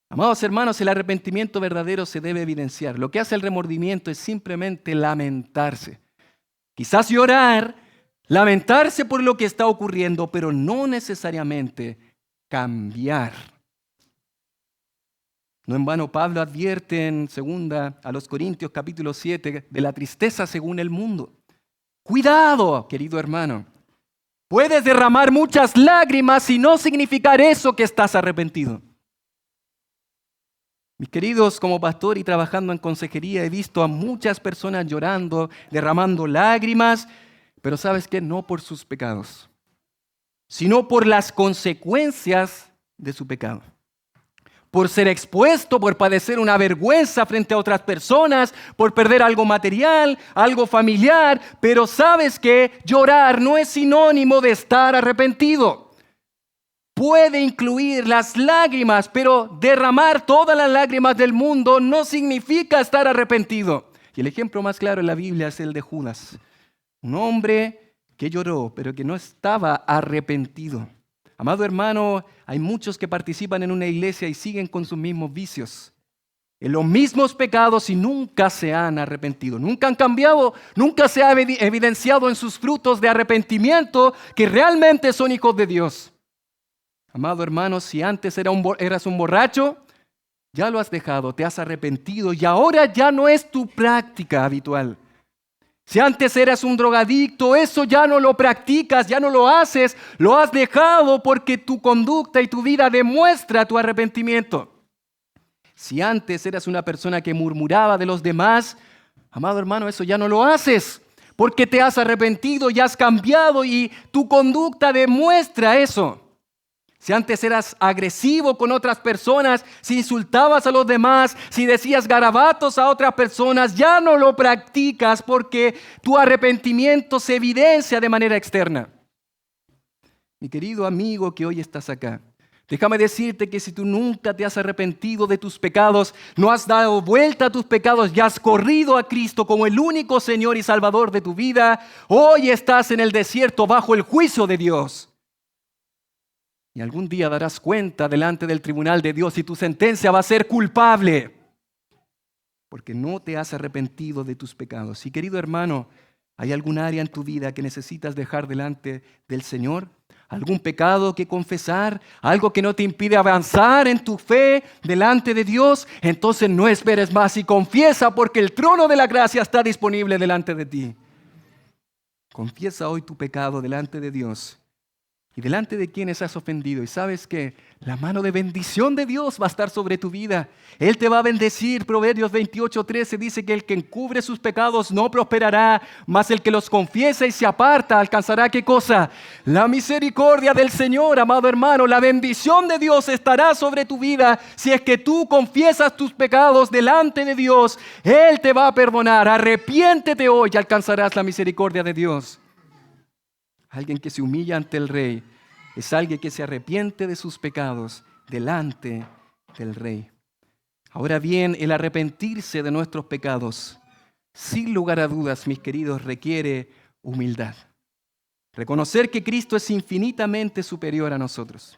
Amados hermanos, el arrepentimiento verdadero se debe evidenciar. Lo que hace el remordimiento es simplemente lamentarse. Quizás llorar, lamentarse por lo que está ocurriendo, pero no necesariamente cambiar. No en vano Pablo advierte en 2 a los Corintios capítulo 7 de la tristeza según el mundo. Cuidado, querido hermano. Puedes derramar muchas lágrimas y no significar eso que estás arrepentido. Mis queridos, como pastor y trabajando en consejería, he visto a muchas personas llorando, derramando lágrimas, pero ¿sabes qué? No por sus pecados, sino por las consecuencias de su pecado. Por ser expuesto, por padecer una vergüenza frente a otras personas, por perder algo material, algo familiar. Pero ¿sabes qué? Llorar no es sinónimo de estar arrepentido. Puede incluir las lágrimas, pero derramar todas las lágrimas del mundo no significa estar arrepentido. Y el ejemplo más claro en la Biblia es el de Judas. Un hombre que lloró, pero que no estaba arrepentido. Amado hermano, hay muchos que participan en una iglesia y siguen con sus mismos vicios, en los mismos pecados y nunca se han arrepentido, nunca han cambiado, nunca se ha evidenciado en sus frutos de arrepentimiento que realmente son hijos de Dios. Amado hermano, si antes eras un borracho, ya lo has dejado, te has arrepentido y ahora ya no es tu práctica habitual. Si antes eras un drogadicto, eso ya no lo practicas, ya no lo haces, lo has dejado porque tu conducta y tu vida demuestra tu arrepentimiento. Si antes eras una persona que murmuraba de los demás, amado hermano, eso ya no lo haces porque te has arrepentido y has cambiado y tu conducta demuestra eso. Si antes eras agresivo con otras personas, si insultabas a los demás, si decías garabatos a otras personas, ya no lo practicas porque tu arrepentimiento se evidencia de manera externa. Mi querido amigo que hoy estás acá, déjame decirte que si tú nunca te has arrepentido de tus pecados, no has dado vuelta a tus pecados y has corrido a Cristo como el único Señor y Salvador de tu vida, hoy estás en el desierto bajo el juicio de Dios. Y algún día darás cuenta delante del tribunal de Dios y tu sentencia va a ser culpable. Porque no te has arrepentido de tus pecados. Y querido hermano, ¿hay algún área en tu vida que necesitas dejar delante del Señor? ¿Algún pecado que confesar? ¿Algo que no te impide avanzar en tu fe delante de Dios? Entonces no esperes más y confiesa porque el trono de la gracia está disponible delante de ti. Confiesa hoy tu pecado delante de Dios. Y delante de quienes has ofendido. Y sabes que la mano de bendición de Dios va a estar sobre tu vida. Él te va a bendecir. Proverbios 28:13 dice que el que encubre sus pecados no prosperará, mas el que los confiesa y se aparta alcanzará ¿qué cosa? La misericordia del Señor, amado hermano. La bendición de Dios estará sobre tu vida si es que tú confiesas tus pecados delante de Dios. Él te va a perdonar. Arrepiéntete hoy y alcanzarás la misericordia de Dios. Alguien que se humilla ante el rey es alguien que se arrepiente de sus pecados delante del rey. Ahora bien, el arrepentirse de nuestros pecados, sin lugar a dudas, mis queridos, requiere humildad. Reconocer que Cristo es infinitamente superior a nosotros.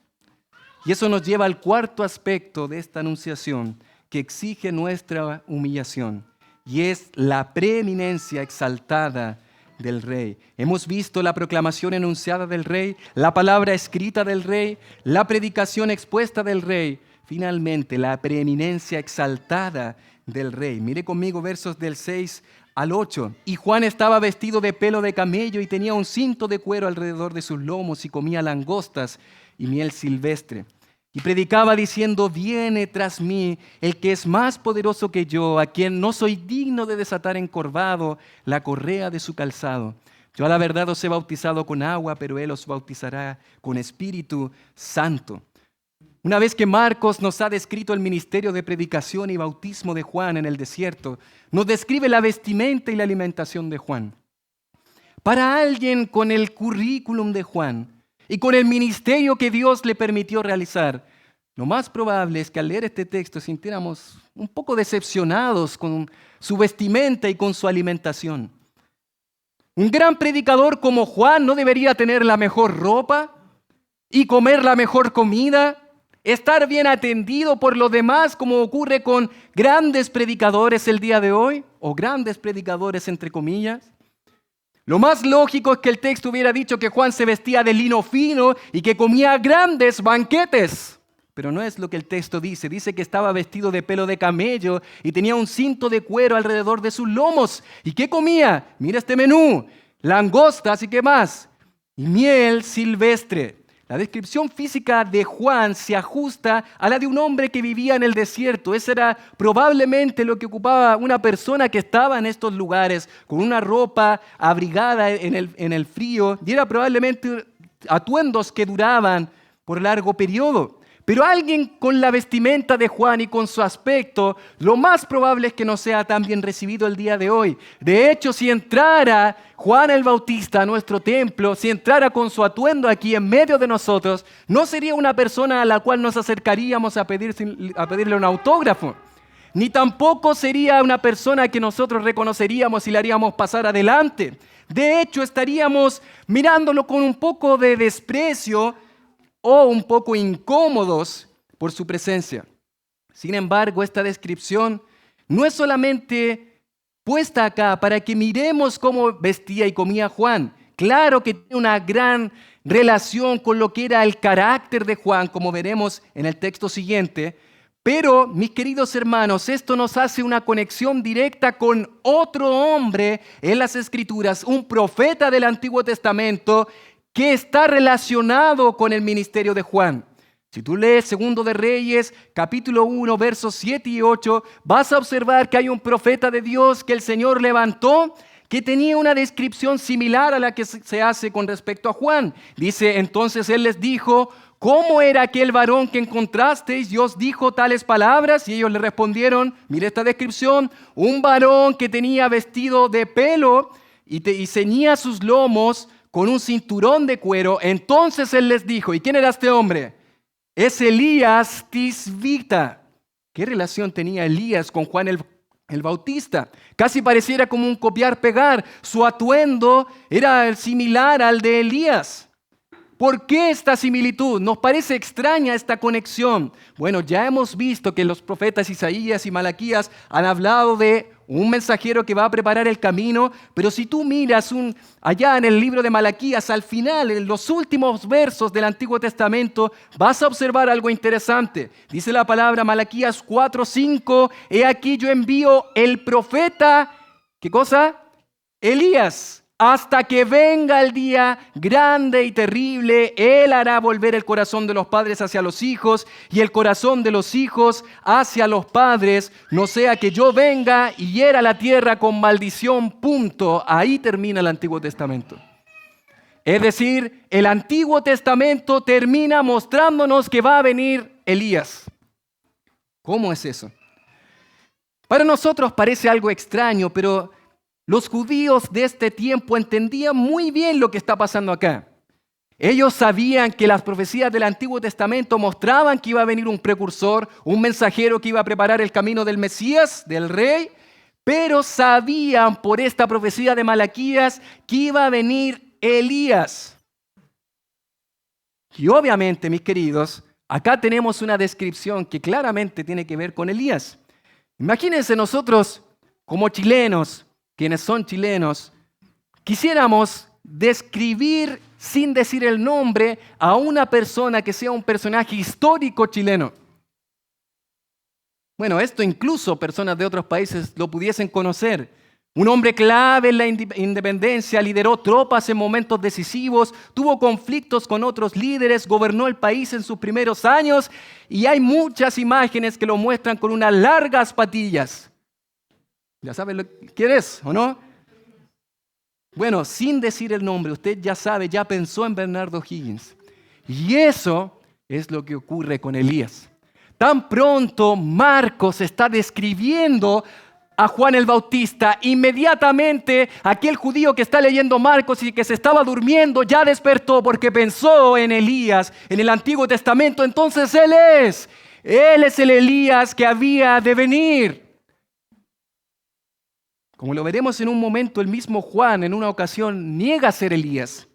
Y eso nos lleva al cuarto aspecto de esta anunciación que exige nuestra humillación, y es la preeminencia exaltada del rey. Hemos visto la proclamación enunciada del rey, la palabra escrita del rey, la predicación expuesta del rey, finalmente la preeminencia exaltada del rey. Mire conmigo versos del 6 al 8. Y Juan estaba vestido de pelo de camello y tenía un cinto de cuero alrededor de sus lomos y comía langostas y miel silvestre. Y predicaba diciendo, viene tras mí el que es más poderoso que yo, a quien no soy digno de desatar encorvado la correa de su calzado. Yo a la verdad os he bautizado con agua, pero él os bautizará con Espíritu Santo. Una vez que Marcos nos ha descrito el ministerio de predicación y bautismo de Juan en el desierto, nos describe la vestimenta y la alimentación de Juan. Para alguien con el currículum de Juan, y con el ministerio que Dios le permitió realizar, lo más probable es que al leer este texto sintiéramos un poco decepcionados con su vestimenta y con su alimentación. Un gran predicador como Juan no debería tener la mejor ropa y comer la mejor comida, estar bien atendido por los demás como ocurre con grandes predicadores el día de hoy, o grandes predicadores entre comillas. Lo más lógico es que el texto hubiera dicho que Juan se vestía de lino fino y que comía grandes banquetes. Pero no es lo que el texto dice. Dice que estaba vestido de pelo de camello y tenía un cinto de cuero alrededor de sus lomos. ¿Y qué comía? Mira este menú: langostas y qué más, y miel silvestre. La descripción física de Juan se ajusta a la de un hombre que vivía en el desierto. Ese era probablemente lo que ocupaba una persona que estaba en estos lugares, con una ropa abrigada en el frío, y era probablemente atuendos que duraban por largo periodo. Pero alguien con la vestimenta de Juan y con su aspecto, lo más probable es que no sea tan bien recibido el día de hoy. De hecho, si entrara Juan el Bautista a nuestro templo, si entrara con su atuendo aquí en medio de nosotros, no sería una persona a la cual nos acercaríamos a pedirle un autógrafo. Ni tampoco sería una persona que nosotros reconoceríamos y le haríamos pasar adelante. De hecho, estaríamos mirándolo con un poco de desprecio o un poco incómodos por su presencia. Sin embargo, esta descripción no es solamente puesta acá para que miremos cómo vestía y comía Juan. Claro que tiene una gran relación con lo que era el carácter de Juan, como veremos en el texto siguiente. Pero, mis queridos hermanos, esto nos hace una conexión directa con otro hombre en las Escrituras, un profeta del Antiguo Testamento, que está relacionado con el ministerio de Juan. Si tú lees 2 de Reyes, capítulo 1, versos 7 y 8, vas a observar que hay un profeta de Dios que el Señor levantó, que tenía una descripción similar a la que se hace con respecto a Juan. Dice, entonces él les dijo: ¿cómo era aquel varón que encontrasteis? Y os dijo tales palabras. Y ellos le respondieron, mire esta descripción: un varón que tenía vestido de pelo y ceñía sus lomos con un cinturón de cuero. Entonces él les dijo, ¿y quién era este hombre? Es Elías Tisbita. ¿Qué relación tenía Elías con Juan el Bautista? Casi pareciera como un copiar-pegar. Su atuendo era similar al de Elías. ¿Por qué esta similitud? ¿Nos parece extraña esta conexión? Bueno, ya hemos visto que los profetas Isaías y Malaquías han hablado de un mensajero que va a preparar el camino, pero si tú miras allá en el libro de Malaquías, al final, en los últimos versos del Antiguo Testamento, vas a observar algo interesante. Dice la palabra Malaquías 4:5, he aquí yo envío el profeta, ¿qué cosa? Elías. Hasta que venga el día grande y terrible, Él hará volver el corazón de los padres hacia los hijos y el corazón de los hijos hacia los padres, no sea que yo venga y hiera la tierra con maldición. Punto. Ahí termina el Antiguo Testamento. Es decir, el Antiguo Testamento termina mostrándonos que va a venir Elías. ¿Cómo es eso? Para nosotros parece algo extraño, pero los judíos de este tiempo entendían muy bien lo que está pasando acá. Ellos sabían que las profecías del Antiguo Testamento mostraban que iba a venir un precursor, un mensajero que iba a preparar el camino del Mesías, del rey, pero sabían por esta profecía de Malaquías que iba a venir Elías. Y obviamente, mis queridos, acá tenemos una descripción que claramente tiene que ver con Elías. Imagínense nosotros como chilenos, quienes son chilenos, quisiéramos describir sin decir el nombre a una persona que sea un personaje histórico chileno. Bueno, esto incluso personas de otros países lo pudiesen conocer. Un hombre clave en la independencia, lideró tropas en momentos decisivos, tuvo conflictos con otros líderes, gobernó el país en sus primeros años y hay muchas imágenes que lo muestran con unas largas patillas. ¿Ya saben quién es, o no? Bueno, sin decir el nombre, usted ya sabe, ya pensó en Bernardo Higgins. Y eso es lo que ocurre con Elías. Tan pronto Marcos está describiendo a Juan el Bautista, inmediatamente aquel judío que está leyendo Marcos y que se estaba durmiendo ya despertó porque pensó en Elías, en el Antiguo Testamento. Entonces Él es el Elías que había de venir. Como lo veremos en un momento, el mismo Juan en una ocasión niega ser Elías.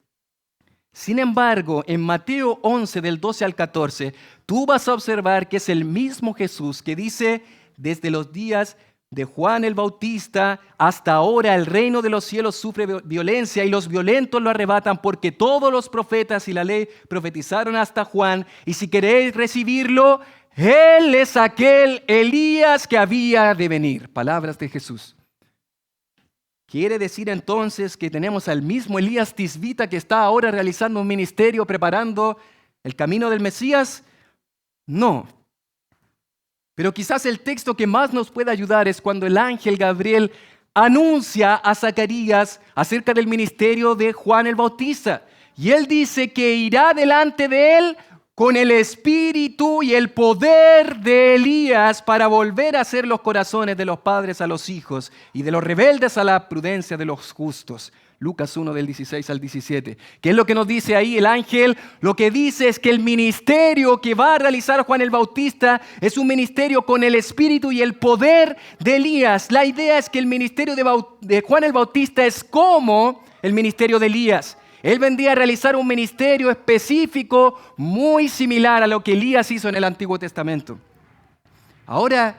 Sin embargo, en Mateo 11, del 12 al 14, tú vas a observar que es el mismo Jesús que dice, desde los días de Juan el Bautista hasta ahora el reino de los cielos sufre violencia y los violentos lo arrebatan, porque todos los profetas y la ley profetizaron hasta Juan, y si queréis recibirlo, él es aquel Elías que había de venir. Palabras de Jesús. ¿Quiere decir entonces que tenemos al mismo Elías Tisbita que está ahora realizando un ministerio preparando el camino del Mesías? No. Pero quizás el texto que más nos puede ayudar es cuando el ángel Gabriel anuncia a Zacarías acerca del ministerio de Juan el Bautista. Y él dice que irá delante de él con el espíritu y el poder de Elías para volver a hacer los corazones de los padres a los hijos y de los rebeldes a la prudencia de los justos. Lucas 1 del 16 al 17. ¿Qué es lo que nos dice ahí el ángel? Lo que dice es que el ministerio que va a realizar Juan el Bautista es un ministerio con el espíritu y el poder de Elías. La idea es que el ministerio de Juan el Bautista es como el ministerio de Elías. Él vendría a realizar un ministerio específico muy similar a lo que Elías hizo en el Antiguo Testamento. Ahora,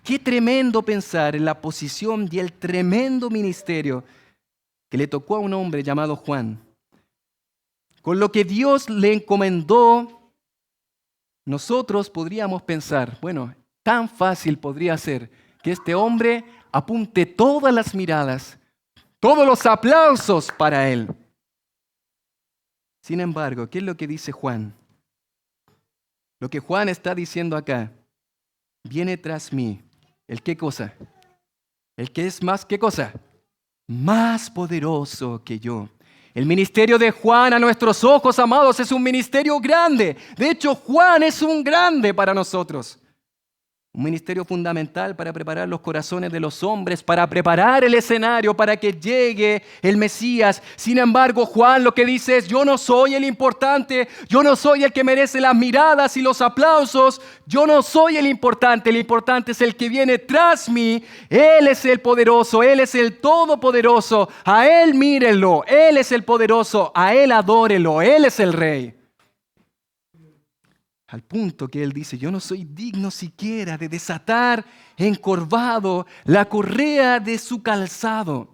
qué tremendo pensar en la posición y el tremendo ministerio que le tocó a un hombre llamado Juan. Con lo que Dios le encomendó, nosotros podríamos pensar, bueno, tan fácil podría ser que este hombre apunte todas las miradas, todos los aplausos para él. Sin embargo, ¿qué es lo que dice Juan? Lo que Juan está diciendo acá, viene tras mí. ¿El qué cosa? El que es más, ¿qué cosa? Más poderoso que yo. El ministerio de Juan a nuestros ojos, amados, es un ministerio grande. De hecho, Juan es un grande para nosotros. Un ministerio fundamental para preparar los corazones de los hombres, para preparar el escenario para que llegue el Mesías. Sin embargo, Juan lo que dice es, yo no soy el importante, yo no soy el que merece las miradas y los aplausos, yo no soy el importante es el que viene tras mí. Él es el poderoso, Él es el todopoderoso, a Él mírenlo, Él es el poderoso, a Él adórelo, Él es el Rey. Al punto que él dice, yo no soy digno siquiera de desatar encorvado la correa de su calzado.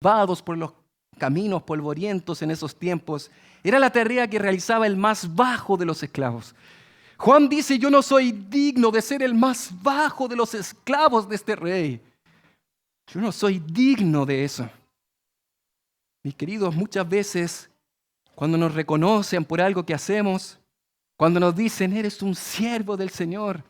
Llevados por los caminos polvorientos en esos tiempos, era la tarea que realizaba el más bajo de los esclavos. Juan dice, yo no soy digno de ser el más bajo de los esclavos de este rey. Yo no soy digno de eso. Mis queridos, muchas veces cuando nos reconocen por algo que hacemos, cuando nos dicen, eres un siervo del Señor,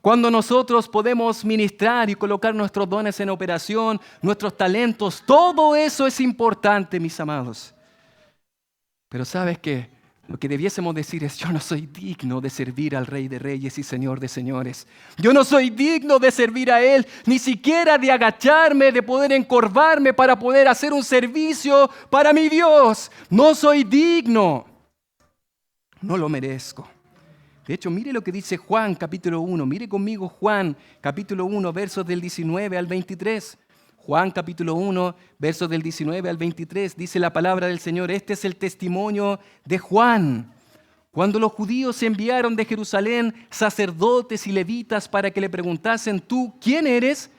cuando nosotros podemos ministrar y colocar nuestros dones en operación, nuestros talentos, todo eso es importante, mis amados. Pero ¿sabes qué? Lo que debiésemos decir es, yo no soy digno de servir al Rey de Reyes y Señor de Señores. Yo no soy digno de servir a Él, ni siquiera de agacharme, de poder encorvarme para poder hacer un servicio para mi Dios. No soy digno. No lo merezco. De hecho, mire lo que dice Juan capítulo 1. Mire conmigo Juan capítulo 1, versos del 19 al 23. Juan capítulo 1, versos del 19 al 23, dice la palabra del Señor. Este es el testimonio de Juan. Cuando los judíos enviaron de Jerusalén sacerdotes y levitas para que le preguntasen, ¿tú quién eres?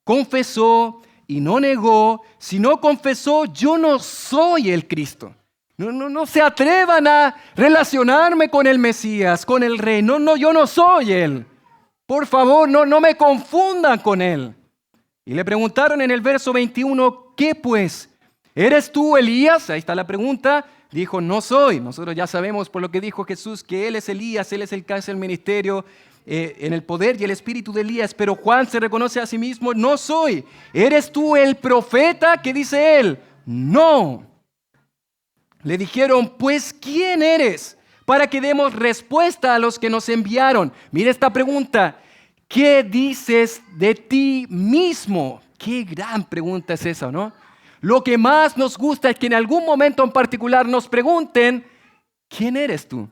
Confesó y no negó, sino confesó, yo no soy el Cristo. No se atrevan a relacionarme con el Mesías, con el Rey. No, yo no soy Él. Por favor, no me confundan con Él. Y le preguntaron en el verso 21, ¿qué pues? ¿Eres tú Elías? Ahí está la pregunta. Dijo, no soy. Nosotros ya sabemos por lo que dijo Jesús que Él es Elías, Él es el que hace el ministerio en el poder y el espíritu de Elías. Pero Juan se reconoce a sí mismo, no soy. ¿Eres tú el profeta? ¿Qué dice él? No. Le dijeron, pues, ¿quién eres? Para que demos respuesta a los que nos enviaron. Mira esta pregunta. ¿Qué dices de ti mismo? Qué gran pregunta es esa, ¿no? Lo que más nos gusta es que en algún momento en particular nos pregunten, ¿quién eres tú?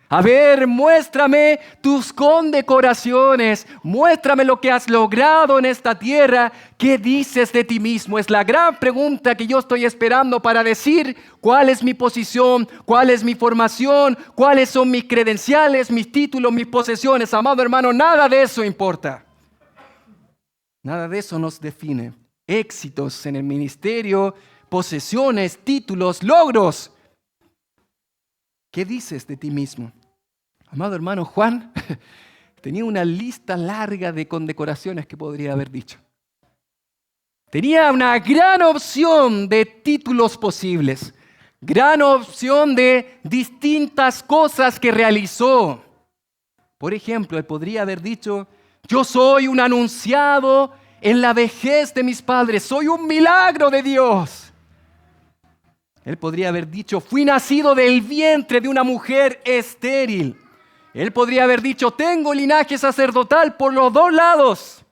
A ver, muéstrame tus condecoraciones, muéstrame lo que has logrado en esta tierra. ¿Qué dices de ti mismo? Es la gran pregunta que yo estoy esperando para decir cuál es mi posición, cuál es mi formación, cuáles son mis credenciales, mis títulos, mis posesiones. Amado hermano, nada de eso importa. Nada de eso nos define. Éxitos en el ministerio, posesiones, títulos, logros. ¿Qué dices de ti mismo? Amado hermano, Juan tenía una lista larga de condecoraciones que podría haber dicho. Tenía una gran opción de títulos posibles, gran opción de distintas cosas que realizó. Por ejemplo, él podría haber dicho, yo soy un anunciado en la vejez de mis padres, soy un milagro de Dios. Él podría haber dicho, fui nacido del vientre de una mujer estéril. Él podría haber dicho, tengo linaje sacerdotal por los dos lados.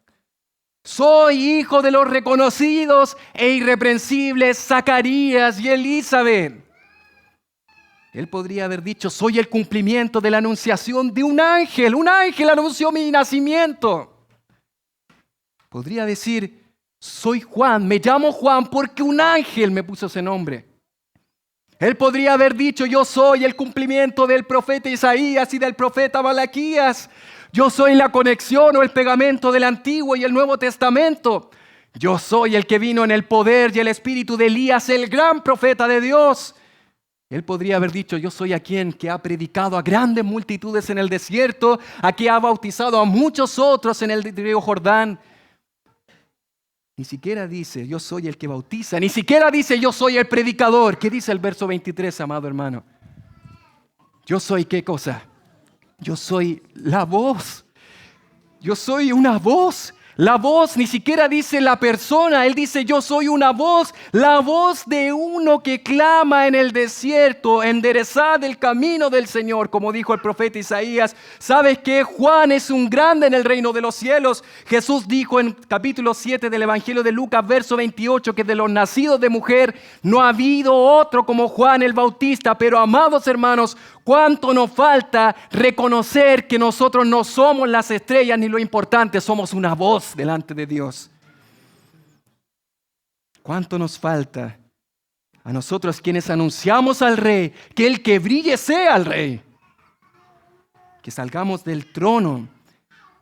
Soy hijo de los reconocidos e irreprensibles Zacarías y Elizabeth. Él podría haber dicho, soy el cumplimiento de la anunciación de un ángel. Un ángel anunció mi nacimiento. Podría decir, soy Juan, me llamo Juan porque un ángel me puso ese nombre. Él podría haber dicho, yo soy el cumplimiento del profeta Isaías y del profeta Malaquías. Yo soy la conexión o el pegamento del Antiguo y el Nuevo Testamento. Yo soy el que vino en el poder y el espíritu de Elías, el gran profeta de Dios. Él podría haber dicho, yo soy aquel que ha predicado a grandes multitudes en el desierto, a quien ha bautizado a muchos otros en el río Jordán. Ni siquiera dice, yo soy el que bautiza. Ni siquiera dice, yo soy el predicador. ¿Qué dice el verso 23, amado hermano? Yo soy, ¿qué cosa? Yo soy la voz. Yo soy una voz. La voz ni siquiera dice la persona. Él dice, yo soy una voz. La voz de uno que clama en el desierto. Enderezad el camino del Señor, como dijo el profeta Isaías. ¿Sabes qué? Juan es un grande en el reino de los cielos. Jesús dijo en capítulo 7 del Evangelio de Lucas, verso 28, que de los nacidos de mujer no ha habido otro como Juan el Bautista. Pero amados hermanos, ¿cuánto nos falta reconocer que nosotros no somos las estrellas ni lo importante? Somos una voz delante de Dios. ¿Cuánto nos falta a nosotros quienes anunciamos al Rey que el que brille sea el Rey? Que salgamos del trono.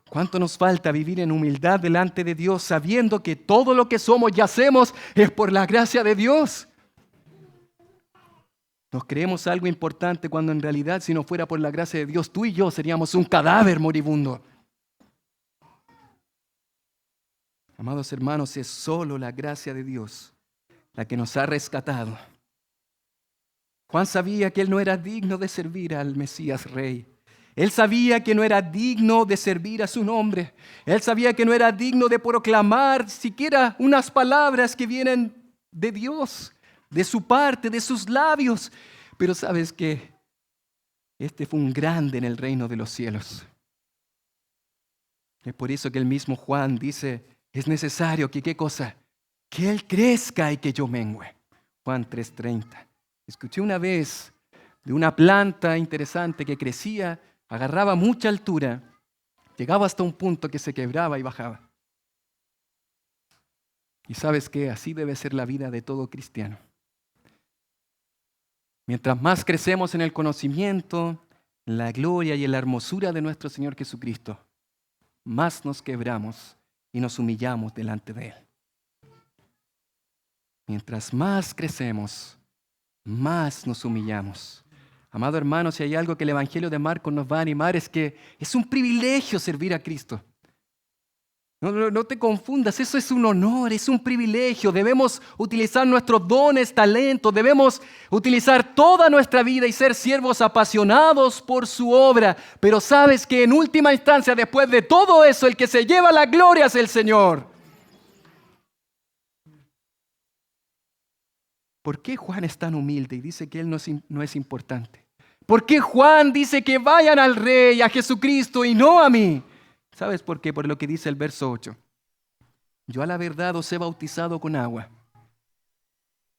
¿Cuánto nos falta vivir en humildad delante de Dios sabiendo que todo lo que somos y hacemos es por la gracia de Dios? Nos creemos algo importante cuando en realidad si no fuera por la gracia de Dios, tú y yo seríamos un cadáver moribundo. Amados hermanos, es solo la gracia de Dios la que nos ha rescatado. Juan sabía que él no era digno de servir al Mesías Rey. Él sabía que no era digno de servir a su nombre. Él sabía que no era digno de proclamar siquiera unas palabras que vienen de Dios, de su parte, de sus labios. Pero ¿sabes qué? Este fue un grande en el reino de los cielos. Es por eso que el mismo Juan dice, es necesario que, ¿qué cosa? Que Él crezca y que yo mengüe. Juan 3:30. Escuché una vez de una planta interesante que crecía, agarraba mucha altura, llegaba hasta un punto que se quebraba y bajaba. Y sabes qué, así debe ser la vida de todo cristiano. Mientras más crecemos en el conocimiento, en la gloria y en la hermosura de nuestro Señor Jesucristo, más nos quebramos y nos humillamos delante de Él. Mientras más crecemos, más nos humillamos. Amado hermano, si hay algo que el Evangelio de Marcos nos va a animar es que es un privilegio servir a Cristo. No te confundas, eso es un honor, es un privilegio. Debemos utilizar nuestros dones, talentos, debemos utilizar toda nuestra vida y ser siervos apasionados por su obra. Pero sabes que en última instancia, después de todo eso, el que se lleva la gloria es el Señor. ¿Por qué Juan es tan humilde y dice que él no es importante? ¿Por qué Juan dice que vayan al Rey, a Jesucristo y no a mí? ¿Sabes por qué? Por lo que dice el verso 8. Yo a la verdad os he bautizado con agua,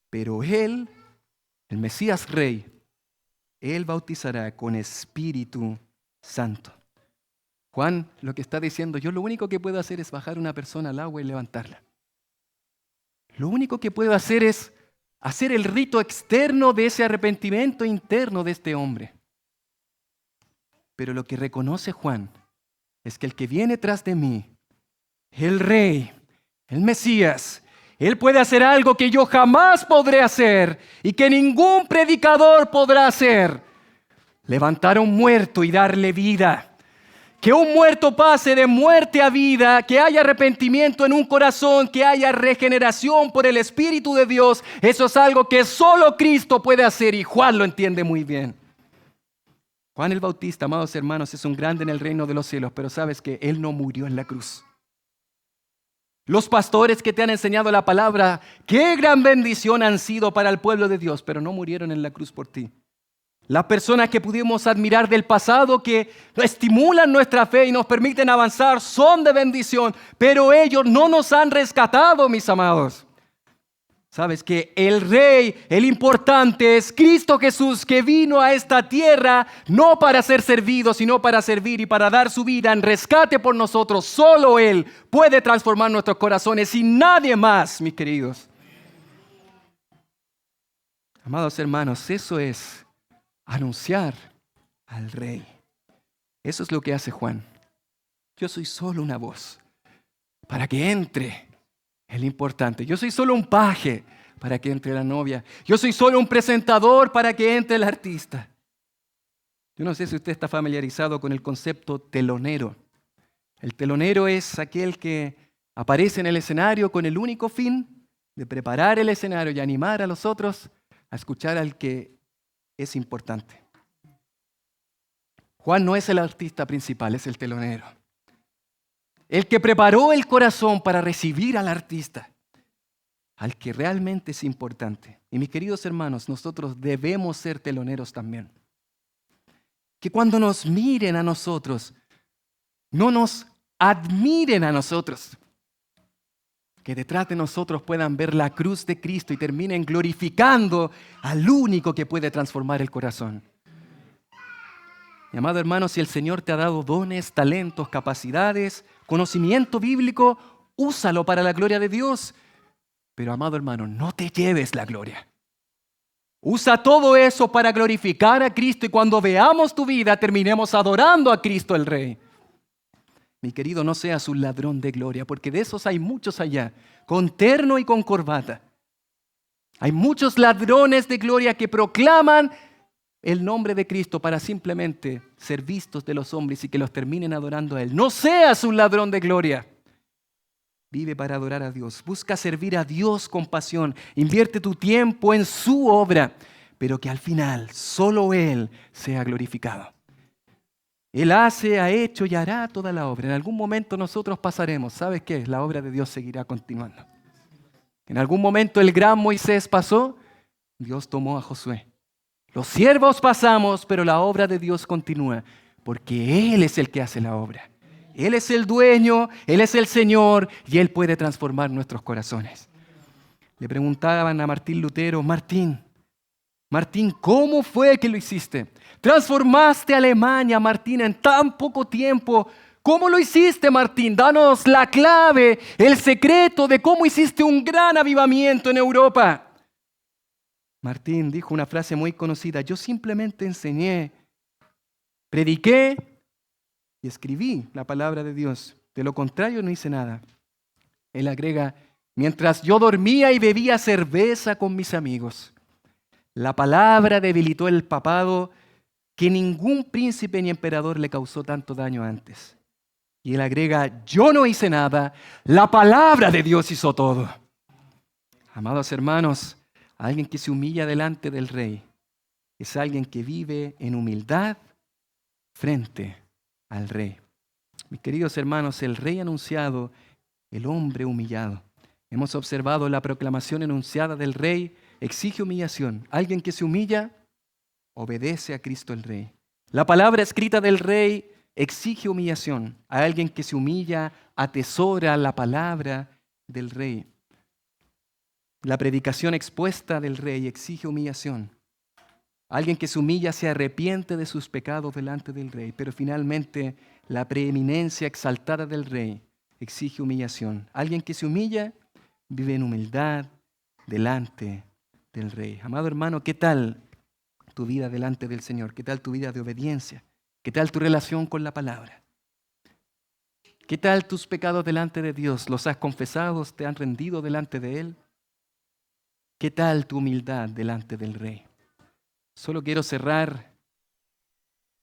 pero Él, el Mesías Rey, Él bautizará con Espíritu Santo. Juan lo que está diciendo, yo lo único que puedo hacer es bajar a una persona al agua y levantarla. Lo único que puedo hacer es hacer el rito externo de ese arrepentimiento interno de este hombre. Pero lo que reconoce Juan es que el que viene tras de mí, el Rey, el Mesías, Él puede hacer algo que yo jamás podré hacer y que ningún predicador podrá hacer. Levantar a un muerto y darle vida. Que un muerto pase de muerte a vida, que haya arrepentimiento en un corazón, que haya regeneración por el Espíritu de Dios. Eso es algo que solo Cristo puede hacer y Juan lo entiende muy bien. Juan el Bautista, amados hermanos, es un grande en el reino de los cielos, pero sabes que Él no murió en la cruz. Los pastores que te han enseñado la palabra, qué gran bendición han sido para el pueblo de Dios, pero no murieron en la cruz por ti. Las personas que pudimos admirar del pasado, que estimulan nuestra fe y nos permiten avanzar, son de bendición, pero ellos no nos han rescatado, mis amados. Sabes que el Rey, el importante es Cristo Jesús, que vino a esta tierra no para ser servido, sino para servir y para dar su vida en rescate por nosotros. Solo Él puede transformar nuestros corazones y nadie más, mis queridos. Amados hermanos, eso es anunciar al Rey. Eso es lo que hace Juan. Yo soy solo una voz para que entre el importante. Yo soy solo un paje para que entre la novia. Yo soy solo un presentador para que entre el artista. Yo no sé si usted está familiarizado con el concepto telonero. El telonero es aquel que aparece en el escenario con el único fin de preparar el escenario y animar a los otros a escuchar al que es importante. Juan no es el artista principal, es el telonero. El que preparó el corazón para recibir al artista, al que realmente es importante. Y mis queridos hermanos, nosotros debemos ser teloneros también. Que cuando nos miren a nosotros, no nos admiren a nosotros. Que detrás de nosotros puedan ver la cruz de Cristo y terminen glorificando al único que puede transformar el corazón. Mi amado hermano, si el Señor te ha dado dones, talentos, capacidades, conocimiento bíblico, úsalo para la gloria de Dios. Pero amado hermano, no te lleves la gloria. Usa todo eso para glorificar a Cristo y cuando veamos tu vida terminemos adorando a Cristo el Rey. Mi querido, no seas un ladrón de gloria, porque de esos hay muchos allá, con terno y con corbata. Hay muchos ladrones de gloria que proclaman el nombre de Cristo para simplemente ser vistos de los hombres y que los terminen adorando a Él. No seas un ladrón de gloria. Vive para adorar a Dios. Busca servir a Dios con pasión. Invierte tu tiempo en su obra, pero que al final solo Él sea glorificado. Él hace, ha hecho y hará toda la obra. En algún momento nosotros pasaremos. ¿Sabes qué? La obra de Dios seguirá continuando. En algún momento el gran Moisés pasó, Dios tomó a Josué. Los siervos pasamos, pero la obra de Dios continúa, porque Él es el que hace la obra. Él es el dueño, Él es el Señor y Él puede transformar nuestros corazones. Le preguntaban a Martín Lutero, Martín, ¿cómo fue que lo hiciste? Transformaste a Alemania, Martín, en tan poco tiempo. ¿Cómo lo hiciste, Martín? Danos la clave, el secreto de cómo hiciste un gran avivamiento en Europa. Martín dijo una frase muy conocida, yo simplemente enseñé, prediqué y escribí la palabra de Dios. De lo contrario no hice nada. Él agrega, mientras yo dormía y bebía cerveza con mis amigos, la palabra debilitó el papado que ningún príncipe ni emperador le causó tanto daño antes. Y él agrega, yo no hice nada, la palabra de Dios hizo todo. Amados hermanos, alguien que se humilla delante del Rey es alguien que vive en humildad frente al Rey. Mis queridos hermanos, el Rey anunciado, el hombre humillado. Hemos observado la proclamación enunciada del Rey, exige humillación. Alguien que se humilla, obedece a Cristo el Rey. La palabra escrita del Rey exige humillación. A alguien que se humilla, atesora la palabra del Rey. La predicación expuesta del Rey exige humillación. Alguien que se humilla se arrepiente de sus pecados delante del rey, pero finalmente la preeminencia exaltada del rey exige humillación. Alguien que se humilla vive en humildad delante del rey. Amado hermano, ¿qué tal tu vida delante del Señor? ¿Qué tal tu vida de obediencia? ¿Qué tal tu relación con la palabra? ¿Qué tal tus pecados delante de Dios? ¿Los has confesado? ¿Te han rendido delante de Él? ¿Qué tal tu humildad delante del Rey? Solo quiero cerrar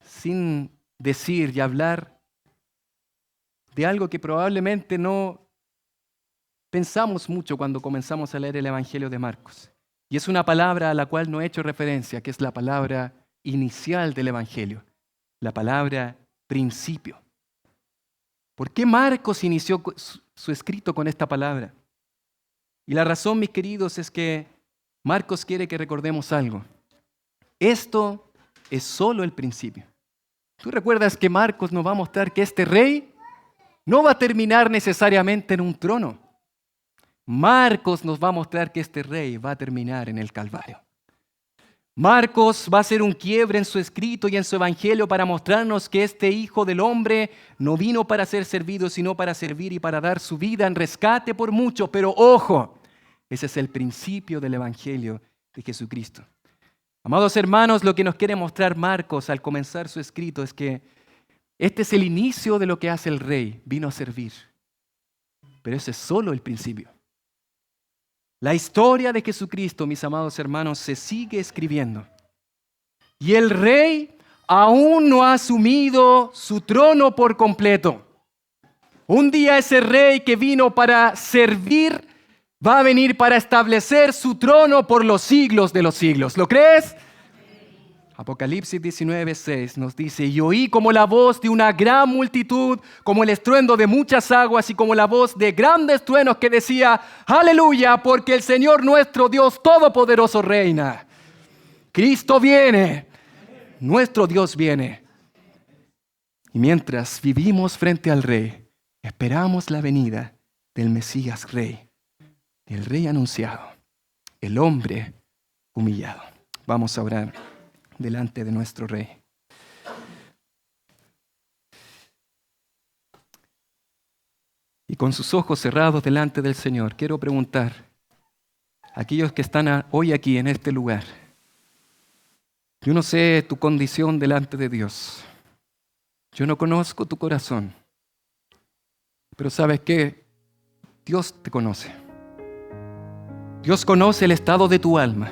sin decir y hablar de algo que probablemente no pensamos mucho cuando comenzamos a leer el Evangelio de Marcos. Y es una palabra a la cual no he hecho referencia, que es la palabra inicial del Evangelio, la palabra principio. ¿Por qué Marcos inició su escrito con esta palabra? Y la razón, mis queridos, es que Marcos quiere que recordemos algo. Esto es solo el principio. ¿Tú recuerdas que Marcos nos va a mostrar que este rey no va a terminar necesariamente en un trono? Marcos nos va a mostrar que este rey va a terminar en el Calvario. Marcos va a hacer un quiebre en su escrito y en su evangelio para mostrarnos que este Hijo del Hombre no vino para ser servido, sino para servir y para dar su vida en rescate por muchos. Pero ojo, ese es el principio del evangelio de Jesucristo. Amados hermanos, lo que nos quiere mostrar Marcos al comenzar su escrito es que este es el inicio de lo que hace el rey, vino a servir. Pero ese es solo el principio. La historia de Jesucristo, mis amados hermanos, se sigue escribiendo. Y el rey aún no ha asumido su trono por completo. Un día ese rey que vino para servir va a venir para establecer su trono por los siglos de los siglos. ¿Lo crees? Apocalipsis 19:6 nos dice: y oí como la voz de una gran multitud, como el estruendo de muchas aguas y como la voz de grandes truenos que decía: aleluya, porque el Señor nuestro Dios Todopoderoso reina. Cristo viene, nuestro Dios viene. Y mientras vivimos frente al Rey, esperamos la venida del Mesías Rey, el Rey anunciado, el hombre humillado. Vamos a orar delante de nuestro Rey. Y con sus ojos cerrados delante del Señor, quiero preguntar a aquellos que están hoy aquí en este lugar. Yo no sé tu condición delante de Dios. Yo no conozco tu corazón. Pero ¿sabes qué? Dios te conoce. Dios conoce el estado de tu alma.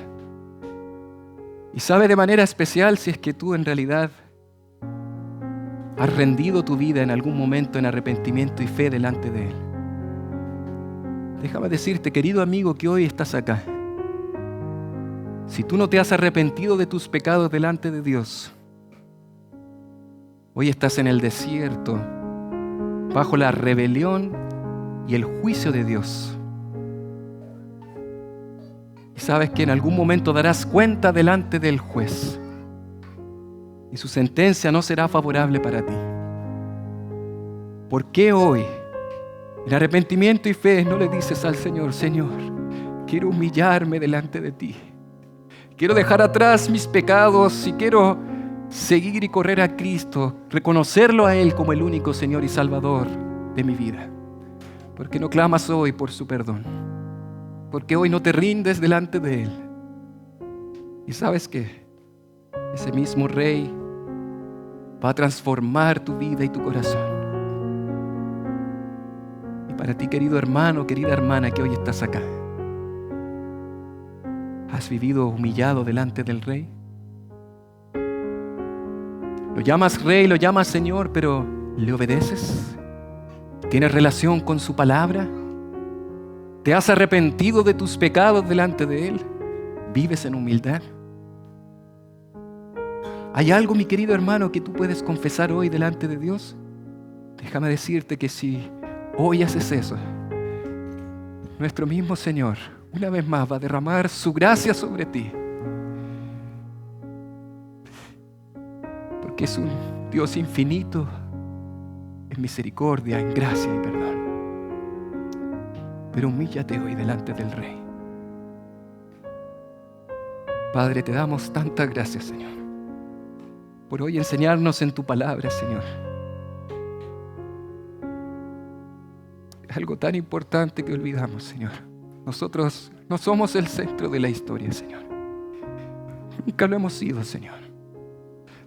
Y sabe de manera especial si es que tú en realidad has rendido tu vida en algún momento en arrepentimiento y fe delante de Él. Déjame decirte, querido amigo, que hoy estás acá. Si tú no te has arrepentido de tus pecados delante de Dios, hoy estás en el desierto, bajo la rebelión y el juicio de Dios. Y sabes que en algún momento darás cuenta delante del juez. Y su sentencia no será favorable para ti. ¿Por qué hoy, en arrepentimiento y fe, no le dices al Señor: Señor, quiero humillarme delante de ti? Quiero dejar atrás mis pecados y quiero seguir y correr a Cristo, reconocerlo a Él como el único Señor y Salvador de mi vida. ¿Por qué no clamas hoy por su perdón? Porque hoy no te rindes delante de Él. Y sabes que ese mismo Rey va a transformar tu vida y tu corazón. Y para ti, querido hermano, querida hermana que hoy estás acá, ¿has vivido humillado delante del Rey? Lo llamas Rey, lo llamas Señor, pero ¿le obedeces? ¿Tienes relación con su palabra? ¿Te has arrepentido de tus pecados delante de Él? ¿Vives en humildad? ¿Hay algo, mi querido hermano, que tú puedes confesar hoy delante de Dios? Déjame decirte que si hoy haces eso, nuestro mismo Señor una vez más va a derramar su gracia sobre ti. Porque es un Dios infinito en misericordia, en gracia y perdón. Pero humíllate hoy delante del Rey. Padre, te damos tantas gracias, Señor, por hoy enseñarnos en tu palabra, Señor. Es algo tan importante que olvidamos, Señor. Nosotros no somos el centro de la historia, Señor. Nunca lo hemos sido, Señor.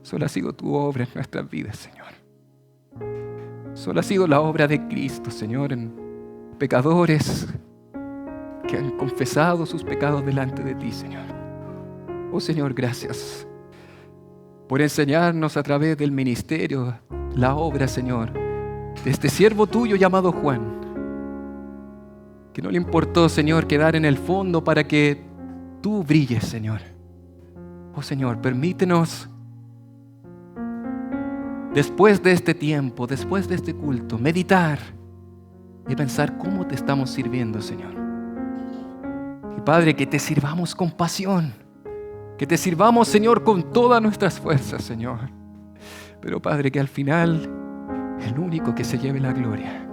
Solo ha sido tu obra en nuestras vidas, Señor. Solo ha sido la obra de Cristo, Señor, en pecadores que han confesado sus pecados delante de ti, Señor. Oh, Señor, gracias por enseñarnos a través del ministerio la obra, Señor, de este siervo tuyo llamado Juan, que no le importó, Señor, quedar en el fondo para que tú brilles, Señor. Oh, Señor, permítenos, después de este tiempo, después de este culto, meditar y pensar cómo te estamos sirviendo, Señor. Y Padre, que te sirvamos con pasión, que te sirvamos, Señor, con todas nuestras fuerzas, Señor. Pero Padre, que al final el único que se lleve la gloria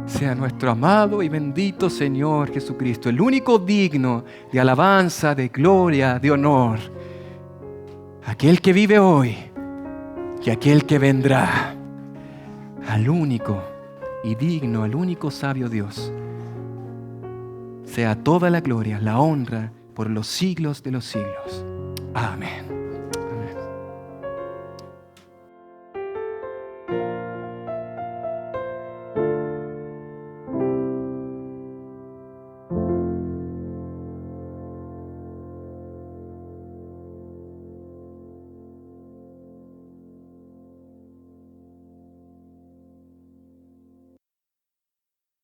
sea nuestro amado y bendito Señor Jesucristo, el único digno de alabanza, de gloria, de honor. Aquel que vive hoy y aquel que vendrá, al único y digno, al único sabio Dios, sea toda la gloria, la honra por los siglos de los siglos. Amén.